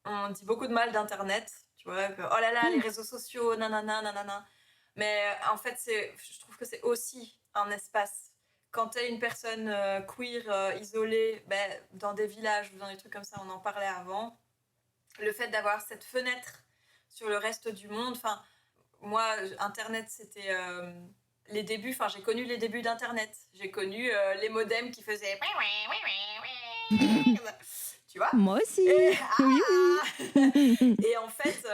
On dit beaucoup de mal d'Internet, tu vois, que oh là là, les réseaux sociaux, nanana, nanana. Mais en fait, je trouve que c'est aussi un espace. Quand t'es une personne queer, isolée, dans des villages ou dans des trucs comme ça, on en parlait avant, le fait d'avoir cette fenêtre sur le reste du monde, enfin, moi, Internet, c'était les débuts, j'ai connu les débuts d'Internet. J'ai connu les modems qui faisaient... Tu vois ? Moi aussi. Oui. Et en fait,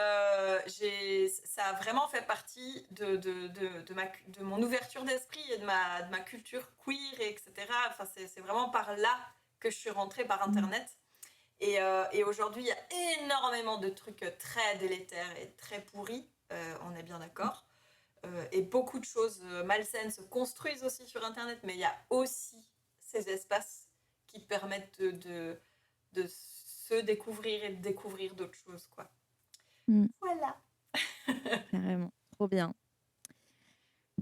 ça a vraiment fait partie de mon ouverture d'esprit et de ma culture queer, etc. Enfin, c'est vraiment par là que je suis rentrée par Internet. Et aujourd'hui, il y a énormément de trucs très délétères et très pourris, on est bien d'accord. Et beaucoup de choses malsaines se construisent aussi sur Internet, mais il y a aussi ces espaces qui permettent de se découvrir et de découvrir d'autres choses, quoi. Voilà. Carrément, trop bien.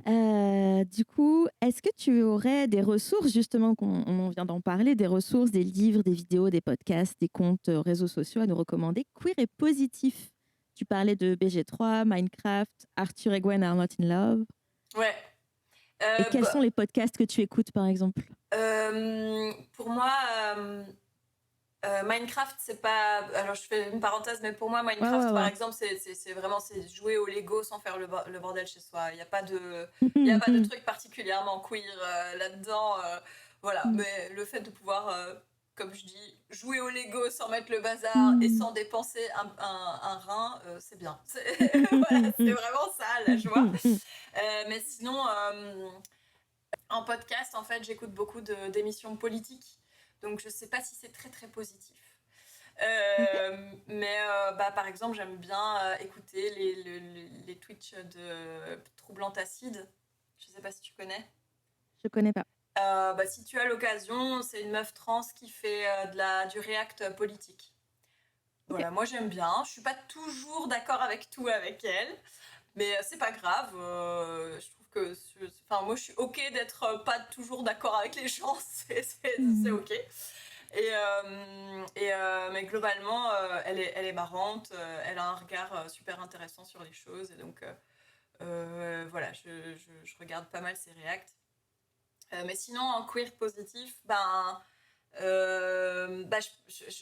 Du coup, est-ce que tu aurais des ressources, justement, on vient d'en parler, des ressources, des livres, des vidéos, des podcasts, des comptes réseaux sociaux à nous recommander, queer et positifs? Tu parlais de BG3, Minecraft, Arthur et Gwen are not in love. Ouais. Et quels sont les podcasts que tu écoutes, par exemple? Pour moi, Minecraft, c'est pas... Alors, je fais une parenthèse, mais pour moi, Minecraft, par exemple, c'est vraiment jouer au Lego sans faire le bordel chez soi. Il n'y a pas de truc particulièrement queer là-dedans. Voilà. Mais le fait de pouvoir, comme je dis, jouer au Lego sans mettre le bazar et sans dépenser un rein, c'est bien. Voilà, c'est vraiment ça, la joie. Mais sinon, en podcast, en fait, j'écoute beaucoup d'émissions politiques. Donc, je ne sais pas si c'est très, très positif. Mais par exemple, j'aime bien écouter les Twitch de Troublante Acide. Je ne sais pas si tu connais. Je ne connais pas. Si tu as l'occasion, c'est une meuf trans qui fait du react politique. Voilà, okay. Moi j'aime bien. Je ne suis pas toujours d'accord avec tout avec elle, mais c'est pas grave. Je trouve que moi je suis ok d'être pas toujours d'accord avec les gens, c'est ok. Mais globalement, elle est marrante, elle a un regard super intéressant sur les choses, et donc voilà, je regarde pas mal ses reacts. Mais sinon, en queer positif,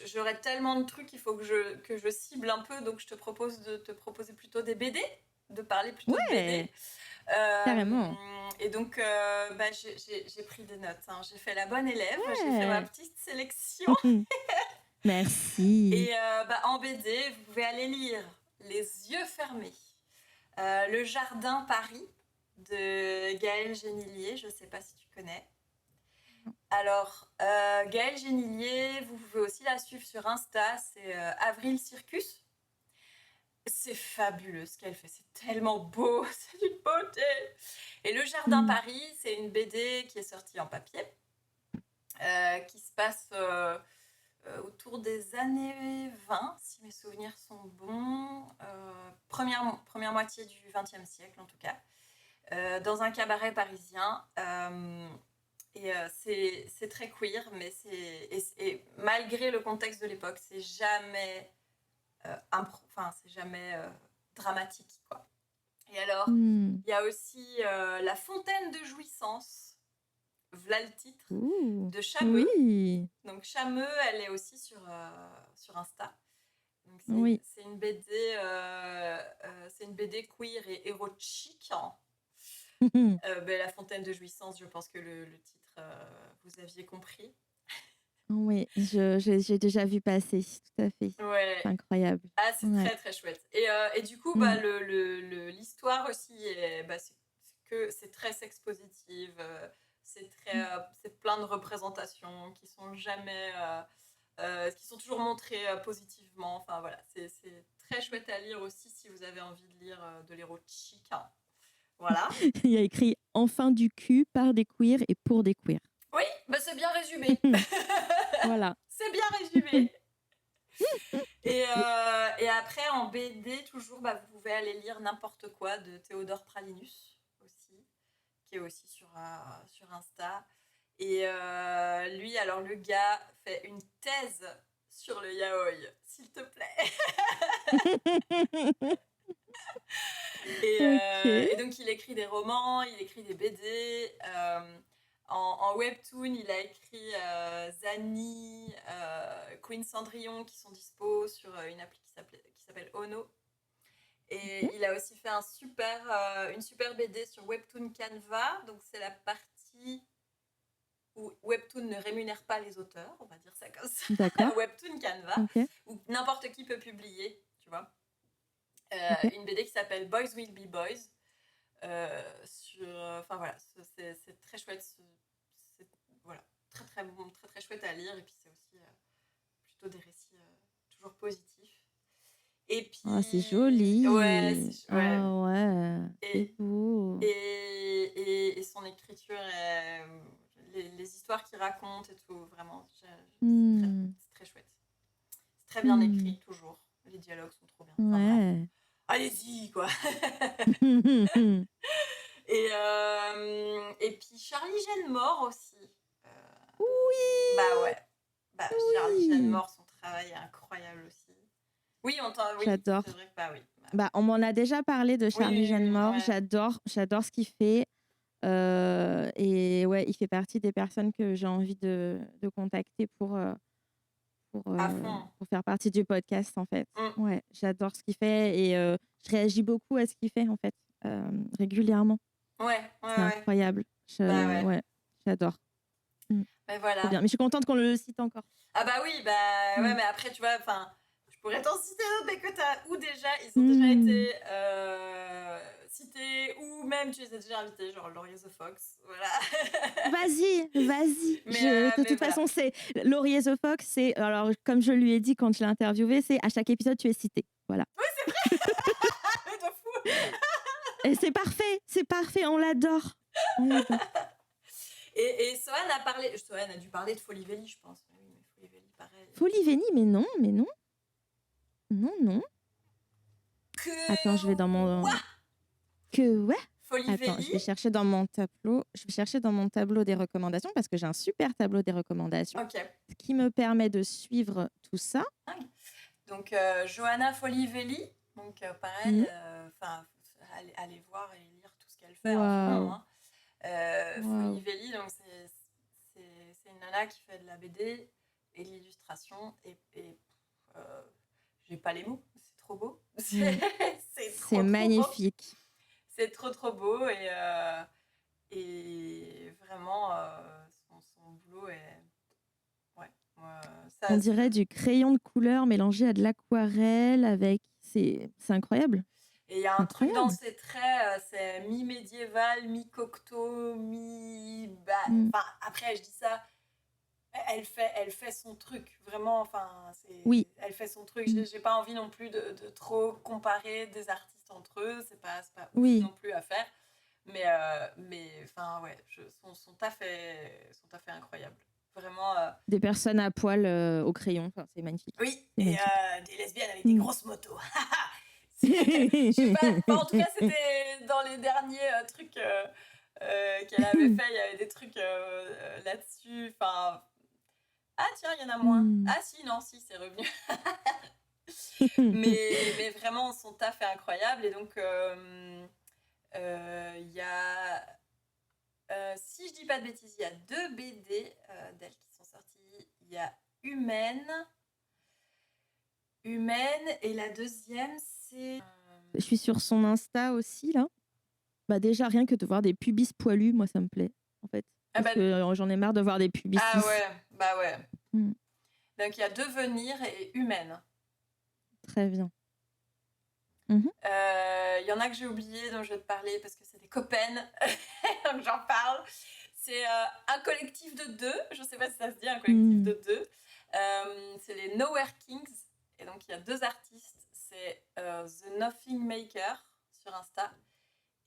j'aurais tellement de trucs, il faut que je cible un peu, donc je te propose de te proposer plutôt des BD, de parler plutôt de BD. Carrément. Et donc, j'ai pris des notes. Hein. J'ai fait la bonne élève, j'ai fait ma petite sélection. Merci. Et en BD, vous pouvez aller lire Les yeux fermés, Le Jardin Paris de Gaëlle Génillier. Je ne sais pas si tu connais. Alors, Gaëlle Génillier, vous pouvez aussi la suivre sur Insta, c'est Avril Circus. C'est fabuleux ce qu'elle fait, c'est tellement beau, c'est d'une beauté. Et Le Jardin Paris, c'est une BD qui est sortie en papier, qui se passe autour des années 20, si mes souvenirs sont bons, première moitié du XXe siècle en tout cas, dans un cabaret parisien. Et c'est très queer, mais et malgré le contexte de l'époque, c'est jamais, c'est jamais dramatique, quoi. Et alors, il y a aussi La Fontaine de Jouissance, voilà le titre, de Chameux. Oui. Donc Chameux, elle est aussi sur Insta. Donc c'est une BD, c'est une BD queer et érotique. La Fontaine de Jouissance, je pense que le titre, vous aviez compris. Oui, j'ai déjà vu passer, tout à fait. Ouais. C'est incroyable. Ah, c'est très très chouette. Et du coup, l'histoire aussi, c'est très sex positive. C'est plein de représentations qui sont jamais, qui sont toujours montrées positivement. Enfin voilà, c'est très chouette à lire aussi si vous avez envie de lire de l'érotique. Voilà. Il y a écrit « Enfin du cul, par des queers et pour des queers ». Oui, c'est bien résumé. Voilà. C'est bien résumé. Et après, en BD, toujours, vous pouvez aller lire N'importe quoi de Théodore Pralinus, aussi, qui est aussi sur Insta. Et lui, alors le gars fait une thèse sur le yaoi, s'il te plaît. Et donc, il écrit des romans, il écrit des BD. En webtoon, il a écrit Zani, Queen Cendrillon, qui sont dispo sur une appli qui s'appelle Ono. Et il a aussi fait une super BD sur Webtoon Canva. Donc, c'est la partie où Webtoon ne rémunère pas les auteurs, on va dire ça comme ça. D'accord. Webtoon Canva, où n'importe qui peut publier, tu vois. Une BD qui s'appelle Boys Will Be Boys. C'est très chouette. C'est très très bon, très très chouette à lire. Et puis c'est aussi plutôt des récits toujours positifs. Et puis c'est joli. Ouais, c'est c'est beau. Et son écriture, les histoires qu'il raconte et tout, vraiment, c'est très chouette. C'est très bien écrit toujours. Les dialogues sont trop bien. Enfin, allez-y, quoi. Et puis Charlie Jeannemort aussi. Oui. Charlie Jeannemort, son travail est incroyable aussi. Oui, j'adore. C'est vrai que on m'en a déjà parlé de Charlie Jeannemort. Ouais. J'adore ce qu'il fait. Et ouais, il fait partie des personnes que j'ai envie de contacter pour faire partie du podcast, en fait. Ouais, j'adore ce qu'il fait et je réagis beaucoup à ce qu'il fait, en fait, régulièrement. C'est incroyable. J'adore. Voilà. Trop bien. Mais je suis contente qu'on le cite encore. Ah oui, ouais, mais après, tu vois, je pourrais t'en citer d'autres, mais que ou déjà, ils ont déjà été cités, ou même tu les as déjà invités, genre Laurier the Fox, voilà. Vas-y. De toute façon, c'est Laurier the Fox, c'est, alors, comme je lui ai dit quand je l'ai interviewé, c'est à chaque épisode, tu es cité. Voilà. Oui, c'est vrai. Mais de fou. Et c'est parfait, on l'adore. Et Sohan a dû parler de Folie Veli, je pense. Oui, mais Folie Veli, pareil. Folie Veli, mais non. Non. Attends, je vais dans mon... Folie Veli. Je vais chercher dans mon tableau des recommandations parce que j'ai un super tableau des recommandations. Ce qui me permet de suivre tout ça. Donc, Johanna Folie Veli. Donc, pareil, allez voir et lire tout ce qu'elle fait. Folie Veli, donc c'est une nana qui fait de la BD et de l'illustration. Et j'ai pas les mots, c'est trop beau. C'est magnifique. Beau. C'est trop beau et vraiment son boulot est... On dirait du crayon de couleur mélangé à de l'aquarelle avec... C'est incroyable. Et il y a un truc dans ses traits, c'est mi-médiéval, mi-cocteau, mi... après, je dis ça, elle fait son truc, vraiment, enfin, Oui. elle fait son truc. J'ai pas envie non plus de trop comparer des artistes entre eux, c'est pas ouf Oui. non plus à faire. Mais enfin, ouais, son taf est incroyable. Vraiment. Des personnes à poil au crayon, enfin, c'est magnifique. Oui, C'est et magnifique. des lesbiennes avec des grosses motos. Je sais pas, en tout cas, c'était dans les derniers trucs qu'elle avait fait, il y avait des trucs là-dessus. Enfin, ah tiens, il y en a moins. Ah si, non, si, c'est revenu. mais vraiment, son taf est incroyable. Et donc, il y a, si je dis pas de bêtises, il y a 2 BD d'elle qui sont sorties. Il y a Humaine, et la deuxième, c'est... Je suis sur son Insta aussi, là. Bah déjà, rien que de voir des pubis poilus, moi, ça me plaît, en fait. Parce que j'en ai marre de voir des pubis. Ah ouais, bah ouais. Donc, il y a Devenir et Humaine. Très bien. Il y en a que j'ai oublié, dont je vais te parler, parce que c'est des copaines, donc j'en parle. C'est un collectif de 2, je sais pas si ça se dit, un collectif de 2. C'est les Nowhere Kings, et donc il y a 2 artistes, c'est The Nothing Maker sur Insta,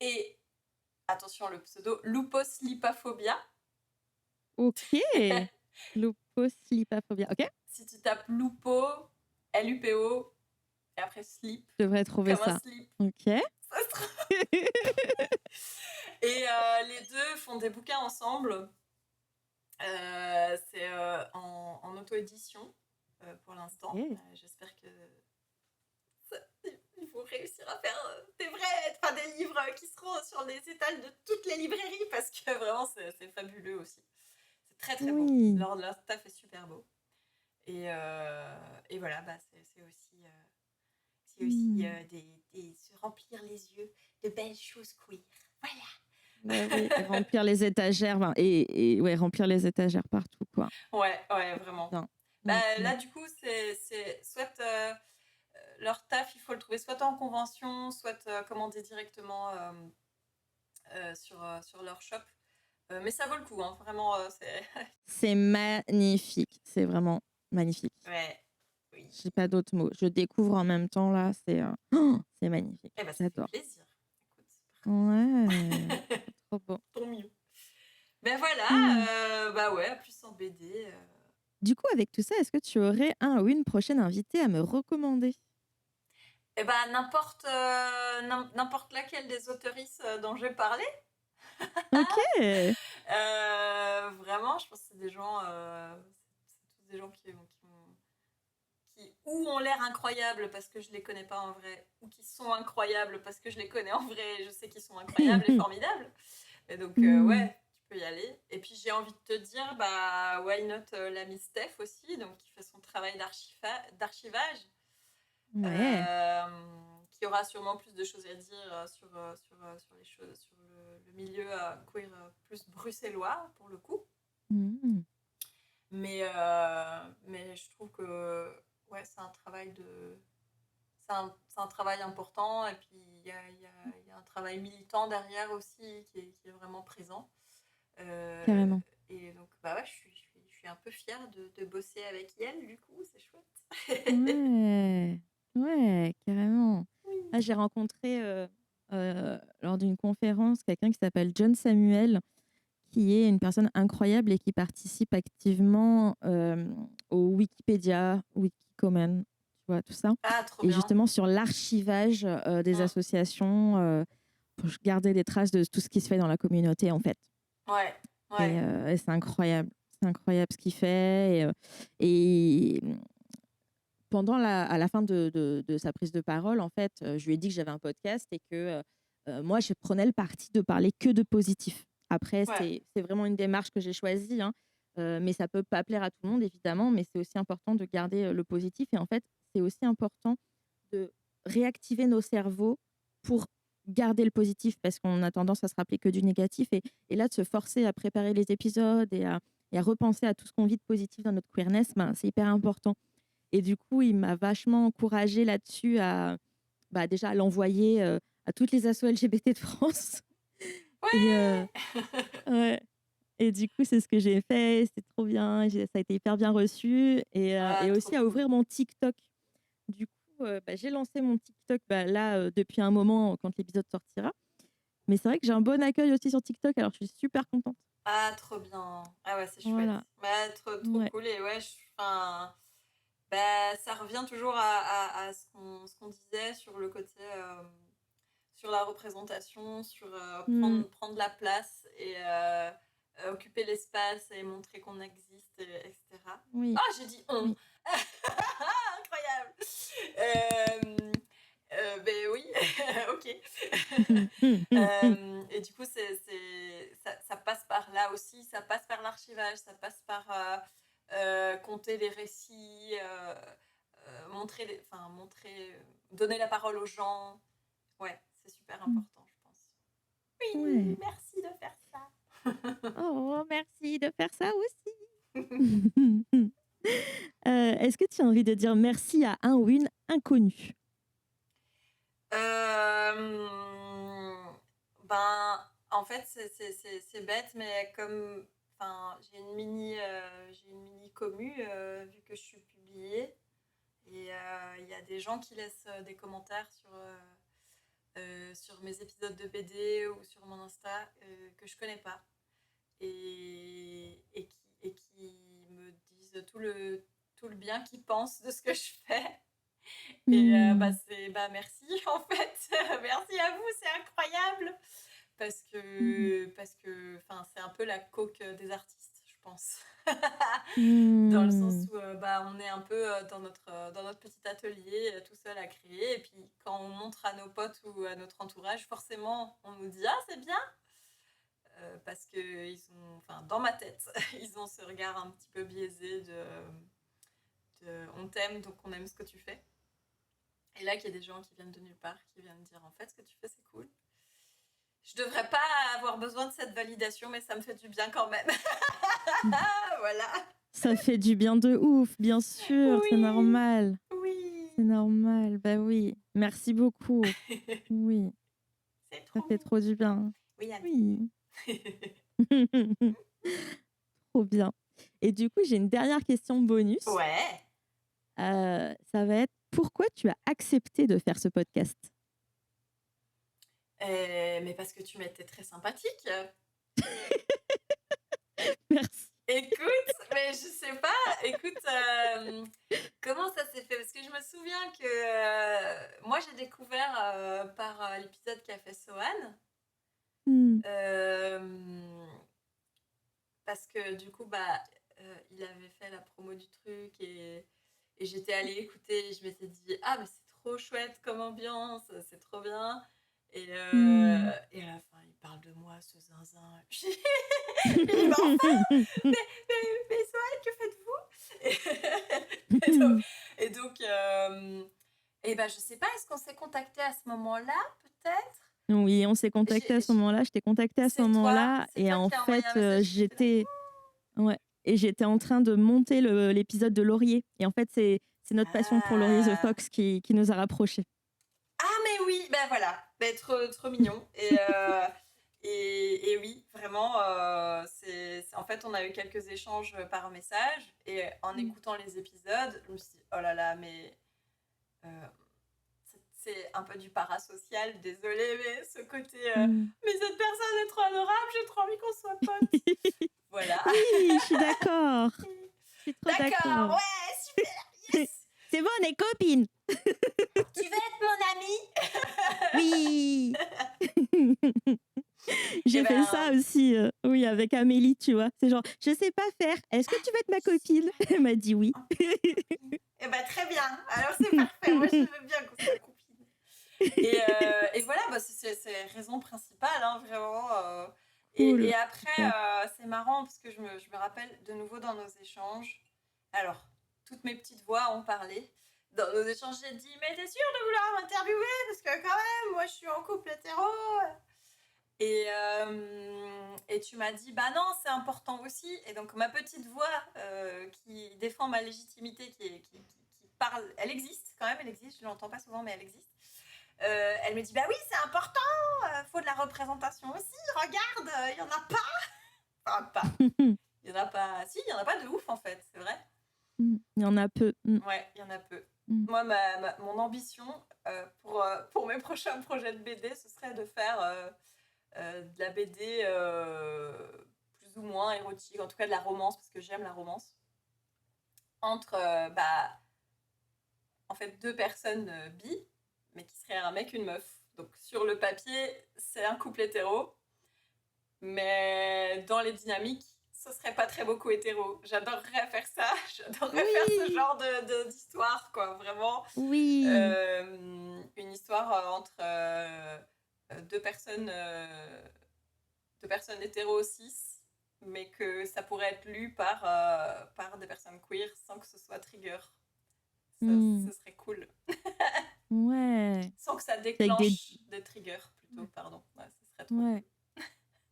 et, attention le pseudo, Luposlipaphobia. Ok. Luposlipaphobia, ok. Si tu tapes Lupo, Lupo, et après slip. Je devrais trouver comme ça. Un slip. Ok. Ça se trouve. Et les 2 font des bouquins ensemble. C'est en auto-édition pour l'instant. Okay. J'espère que ils vont réussir à faire des livres qui seront sur les étals de toutes les librairies, parce que vraiment c'est fabuleux aussi. C'est très très beau. Leur staff est super beau. Et voilà, bah, c'est aussi se remplir les yeux de belles choses queer. Voilà. Oui, remplir les étagères et ouais, remplir les étagères partout, quoi. Ouais, vraiment. Là, du coup, c'est soit leur taf, il faut le trouver soit en convention, soit commander directement sur leur shop. Mais ça vaut le coup, hein, vraiment. C'est magnifique, c'est vraiment magnifique. Ouais. Oui. J'ai pas d'autres mots. Je découvre en même temps, là, c'est magnifique. Eh ben, ça fait plaisir. Écoute, ouais, trop beau. Tant mieux. Ben voilà, bah ouais, plus en BD. Du coup, avec tout ça, est-ce que tu aurais un ou une prochaine invitée à me recommander? Eh ben, n'importe laquelle des auteurices dont j'ai parlé. Ok. Vraiment, je pense que c'est des gens, c'est tous des gens qui ou ont l'air incroyables parce que je les connais pas en vrai, ou qui sont incroyables parce que je les connais en vrai et je sais qu'ils sont incroyables et formidables. Et donc, ouais, tu peux y aller. Et puis, j'ai envie de te dire, bah, why not l'ami Steph aussi, donc qui fait son travail d'archivage. Ouais. Qui aura sûrement plus de choses à dire sur les choses, sur le milieu queer plus bruxellois pour le coup. Mais je trouve que ouais, c'est un travail c'est un travail important, et puis il y a un travail militant derrière aussi qui est vraiment présent. Carrément. Et donc bah ouais, je suis un peu fière de bosser avec elle, du coup c'est chouette. Ouais, carrément. Ah, j'ai rencontré lors d'une conférence quelqu'un qui s'appelle John Samuel, qui est une personne incroyable et qui participe activement au Wikipédia, Wikicommon, tu vois, tout ça. Ah, trop et bien. Justement sur l'archivage des associations pour garder des traces de tout ce qui se fait dans la communauté, en fait. Ouais. Et c'est incroyable. C'est incroyable ce qu'il fait. Et pendant à la fin de sa prise de parole, en fait, je lui ai dit que j'avais un podcast et que moi, je prenais le parti de parler que de positif. Après, c'est vraiment une démarche que j'ai choisie, hein, mais ça peut pas plaire à tout le monde, évidemment, mais c'est aussi important de garder le positif. Et en fait, c'est aussi important de réactiver nos cerveaux pour garder le positif, parce qu'on a tendance à se rappeler que du négatif. Et là, de se forcer à préparer les épisodes et à repenser à tout ce qu'on vit de positif dans notre queerness, c'est hyper important. Et du coup, il m'a vachement encouragée là-dessus à déjà l'envoyer à toutes les assos LGBT de France. Ouais. Et du coup, c'est ce que j'ai fait. C'était trop bien. Ça a été hyper bien reçu. Et aussi à ouvrir mon TikTok. Du coup, j'ai lancé mon TikTok là depuis un moment quand l'épisode sortira. Mais c'est vrai que j'ai un bon accueil aussi sur TikTok. Alors, je suis super contente. Ah, trop bien. Ah ouais, c'est chouette. Voilà. Trop cool. Et ouais, ça revient toujours à ce qu'on disait sur le côté, sur la représentation, sur prendre la place et occuper l'espace et montrer qu'on existe, etc. Oui. Ah, j'ai dit on. Oui. Incroyable. Ben oui, ok. Et du coup, ça passe par là aussi, ça passe par l'archivage, ça passe par compter les récits, donner la parole aux gens. Ouais, c'est super important, je pense. Oui, ouais. Merci de faire ça. Oh, merci de faire ça aussi. Est-ce que tu as envie de dire merci à un ou une inconnue? En fait, c'est bête, mais comme j'ai une mini commu vu que je suis publiée et il y a des gens qui laissent des commentaires sur mes épisodes de BD ou sur mon Insta que je connais pas et qui me disent tout le bien qu'ils pensent de ce que je fais. Et merci en fait. Merci à vous, c'est incroyable. Parce que c'est un peu la coque des artistes, je pense. Dans le sens où on est un peu dans notre petit atelier tout seul à créer. Et puis quand on montre à nos potes ou à notre entourage, forcément on nous dit « Ah, c'est bien !» parce que dans ma tête, ils ont ce regard un petit peu biaisé de on t'aime, donc on aime ce que tu fais. Et là, qu'il y a des gens qui viennent de nulle part, qui viennent dire en fait, ce que tu fais, c'est cool. Je devrais pas avoir besoin de cette validation, mais ça me fait du bien quand même. Voilà. Ça fait du bien de ouf, bien sûr, oui, c'est normal. Oui. C'est normal, bah oui. Merci beaucoup. Oui. Ça fait trop du bien. Oui, oui. Trop bien. Et du coup, j'ai une dernière question bonus. Ouais. Ça va être, pourquoi tu as accepté de faire ce podcast? Mais parce que tu m'étais très sympathique. Merci. Écoute, mais je sais pas, comment ça s'est fait? Parce que je me souviens que moi j'ai découvert par l'épisode qu'a fait Sohan. Parce que du coup, il avait fait la promo du truc et j'étais allée écouter et je m'étais dit « Ah, mais c'est trop chouette comme ambiance, c'est trop bien !» Et à la fin, il parle de moi, ce zinzin. Mais enfin, mais Sohan, que faites-vous? Je sais pas, est-ce qu'on s'est contacté à ce moment-là, peut-être? Oui, on s'est contacté à ce moment-là. Je t'ai contacté à ce moment-là. Et en fait, j'étais en train de monter l'épisode de Laurier. Et en fait, c'est notre passion pour Laurier the Fox qui nous a rapprochés. Ah, mais oui, ben voilà. Trop mignon. Et oui, vraiment, en fait, on a eu quelques échanges par message. Et en écoutant les épisodes, je me suis dit, oh là là, mais... c'est un peu du parasocial, désolée, mais ce côté mais cette personne est trop adorable, j'ai trop envie qu'on soit potes. Voilà. Oui, je suis d'accord. Je suis trop d'accord. Ouais, super, yes. C'est bon, on est copines. Tu veux être mon amie? Oui. J'ai fait ça aussi, oui, avec Amélie, tu vois. C'est genre, je sais pas faire, est-ce que tu veux être ma copine? Elle m'a dit oui. Eh ben, très bien, alors c'est parfait, moi je veux bien qu'on soit copine. Et voilà, c'est la raison principale, hein, vraiment. Cool. Et après, c'est marrant parce que je me rappelle de nouveau dans nos échanges. Alors, toutes mes petites voix ont parlé. Dans nos échanges, j'ai dit « Mais t'es sûre de vouloir m'interviewer? Parce que quand même, moi je suis en couple hétéro. » Et tu m'as dit « Bah non, c'est important aussi. » Et donc ma petite voix qui défend ma légitimité, qui parle, elle existe quand même, elle existe, je ne l'entends pas souvent, mais elle existe. Elle me dit « Bah oui, c'est important, faut de la représentation aussi, regarde, il n'y en a pas. » Enfin, pas. Il y en a pas. Si, il y en a pas de ouf en fait, c'est vrai. Il y en a peu. Ouais, il y en a peu. Moi, mon ambition pour mes prochains projets de BD, ce serait de faire de la BD plus ou moins érotique, en tout cas de la romance, parce que j'aime la romance, entre en fait 2 personnes bi, mais qui seraient un mec et une meuf. Donc sur le papier, c'est un couple hétéro, mais dans les dynamiques, ce serait pas très beaucoup hétéro. J'adorerais faire ça, j'adorerais faire ce genre d'histoire, quoi, vraiment. Oui. Une histoire entre 2 personnes hétéro cis, mais que ça pourrait être lu par des personnes queer sans que ce soit trigger. Ce serait cool. Ouais. Sans que ça déclenche des triggers, plutôt, pardon. Ouais, ce serait trop cool.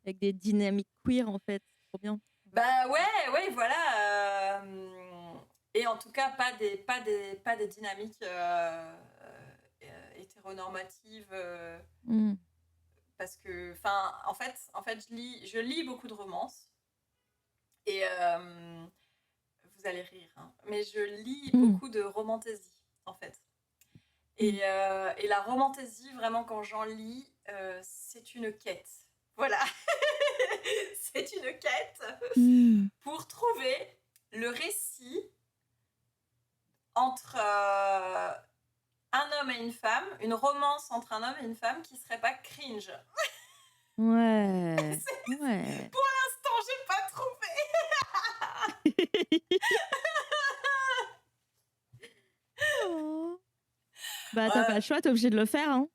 Avec des dynamiques queer, en fait. C'est trop bien. Bah ouais, voilà. Et en tout cas, pas des dynamiques hétéronormatives. Parce que, en fait, je lis beaucoup de romances. Et vous allez rire, hein, mais je lis beaucoup de romantaisie, en fait. Et la romantaisie, vraiment, quand j'en lis, c'est une quête. Voilà. C'est une quête pour trouver le récit entre un homme et une femme, une romance entre un homme et une femme qui serait pas cringe. Ouais. Pour l'instant, j'ai pas trouvé. Oh. Bah, t'as pas le choix, t'es obligé de le faire, hein.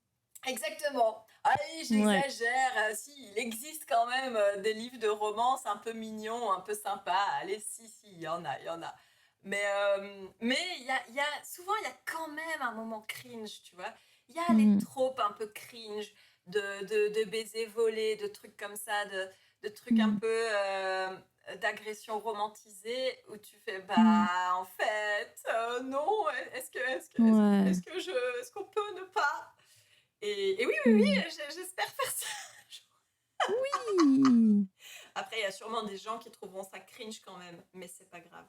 Exactement. Allez, j'exagère. Si, il existe quand même des livres de romance un peu mignons, un peu sympas. Allez, si, il y en a. Mais souvent, il y a quand même un moment cringe, tu vois. Il y a les tropes un peu cringe de baisers volés, de trucs comme ça, de trucs un peu d'agression romantisée où tu fais, en fait, non, est-ce qu'on peut ne pas... Et oui, j'espère faire ça. Oui. Après, il y a sûrement des gens qui trouveront ça cringe quand même, mais c'est pas grave.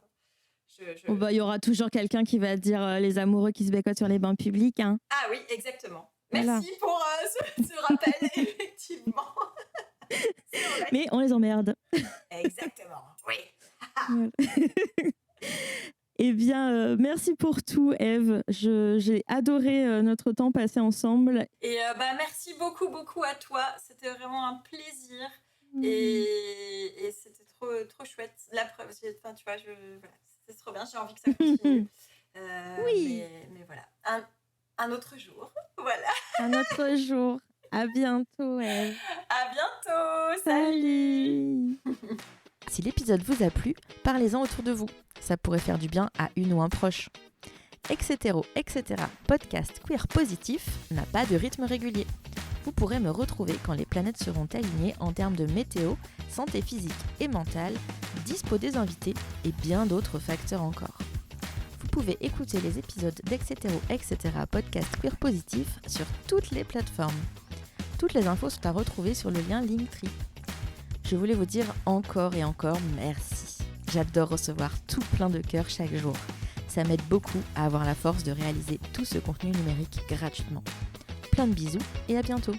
Il y aura toujours quelqu'un qui va dire les amoureux qui se bécotent sur les bains publics. Hein. Ah oui, exactement. Merci pour ce rappel, effectivement. Mais on les emmerde. Exactement, oui. Eh bien, merci pour tout, Ève. J'ai adoré notre temps passé ensemble. Et merci beaucoup à toi. C'était vraiment un plaisir. Et c'était trop chouette. La preuve, tu vois, c'était trop bien. J'ai envie que ça continue. Oui. Mais voilà. Un autre jour. Voilà. Un autre jour. À bientôt, Ève. À bientôt. Salut. Si l'épisode vous a plu, parlez-en autour de vous. Ça pourrait faire du bien à une ou un proche. Etc. Podcast queer positif n'a pas de rythme régulier. Vous pourrez me retrouver quand les planètes seront alignées en termes de météo, santé physique et mentale, dispo des invités et bien d'autres facteurs encore. Vous pouvez écouter les épisodes d'Etc. Podcast queer positif sur toutes les plateformes. Toutes les infos sont à retrouver sur le lien Linktree. Je voulais vous dire encore et encore merci. J'adore recevoir tout plein de cœur chaque jour. Ça m'aide beaucoup à avoir la force de réaliser tout ce contenu numérique gratuitement. Plein de bisous et à bientôt.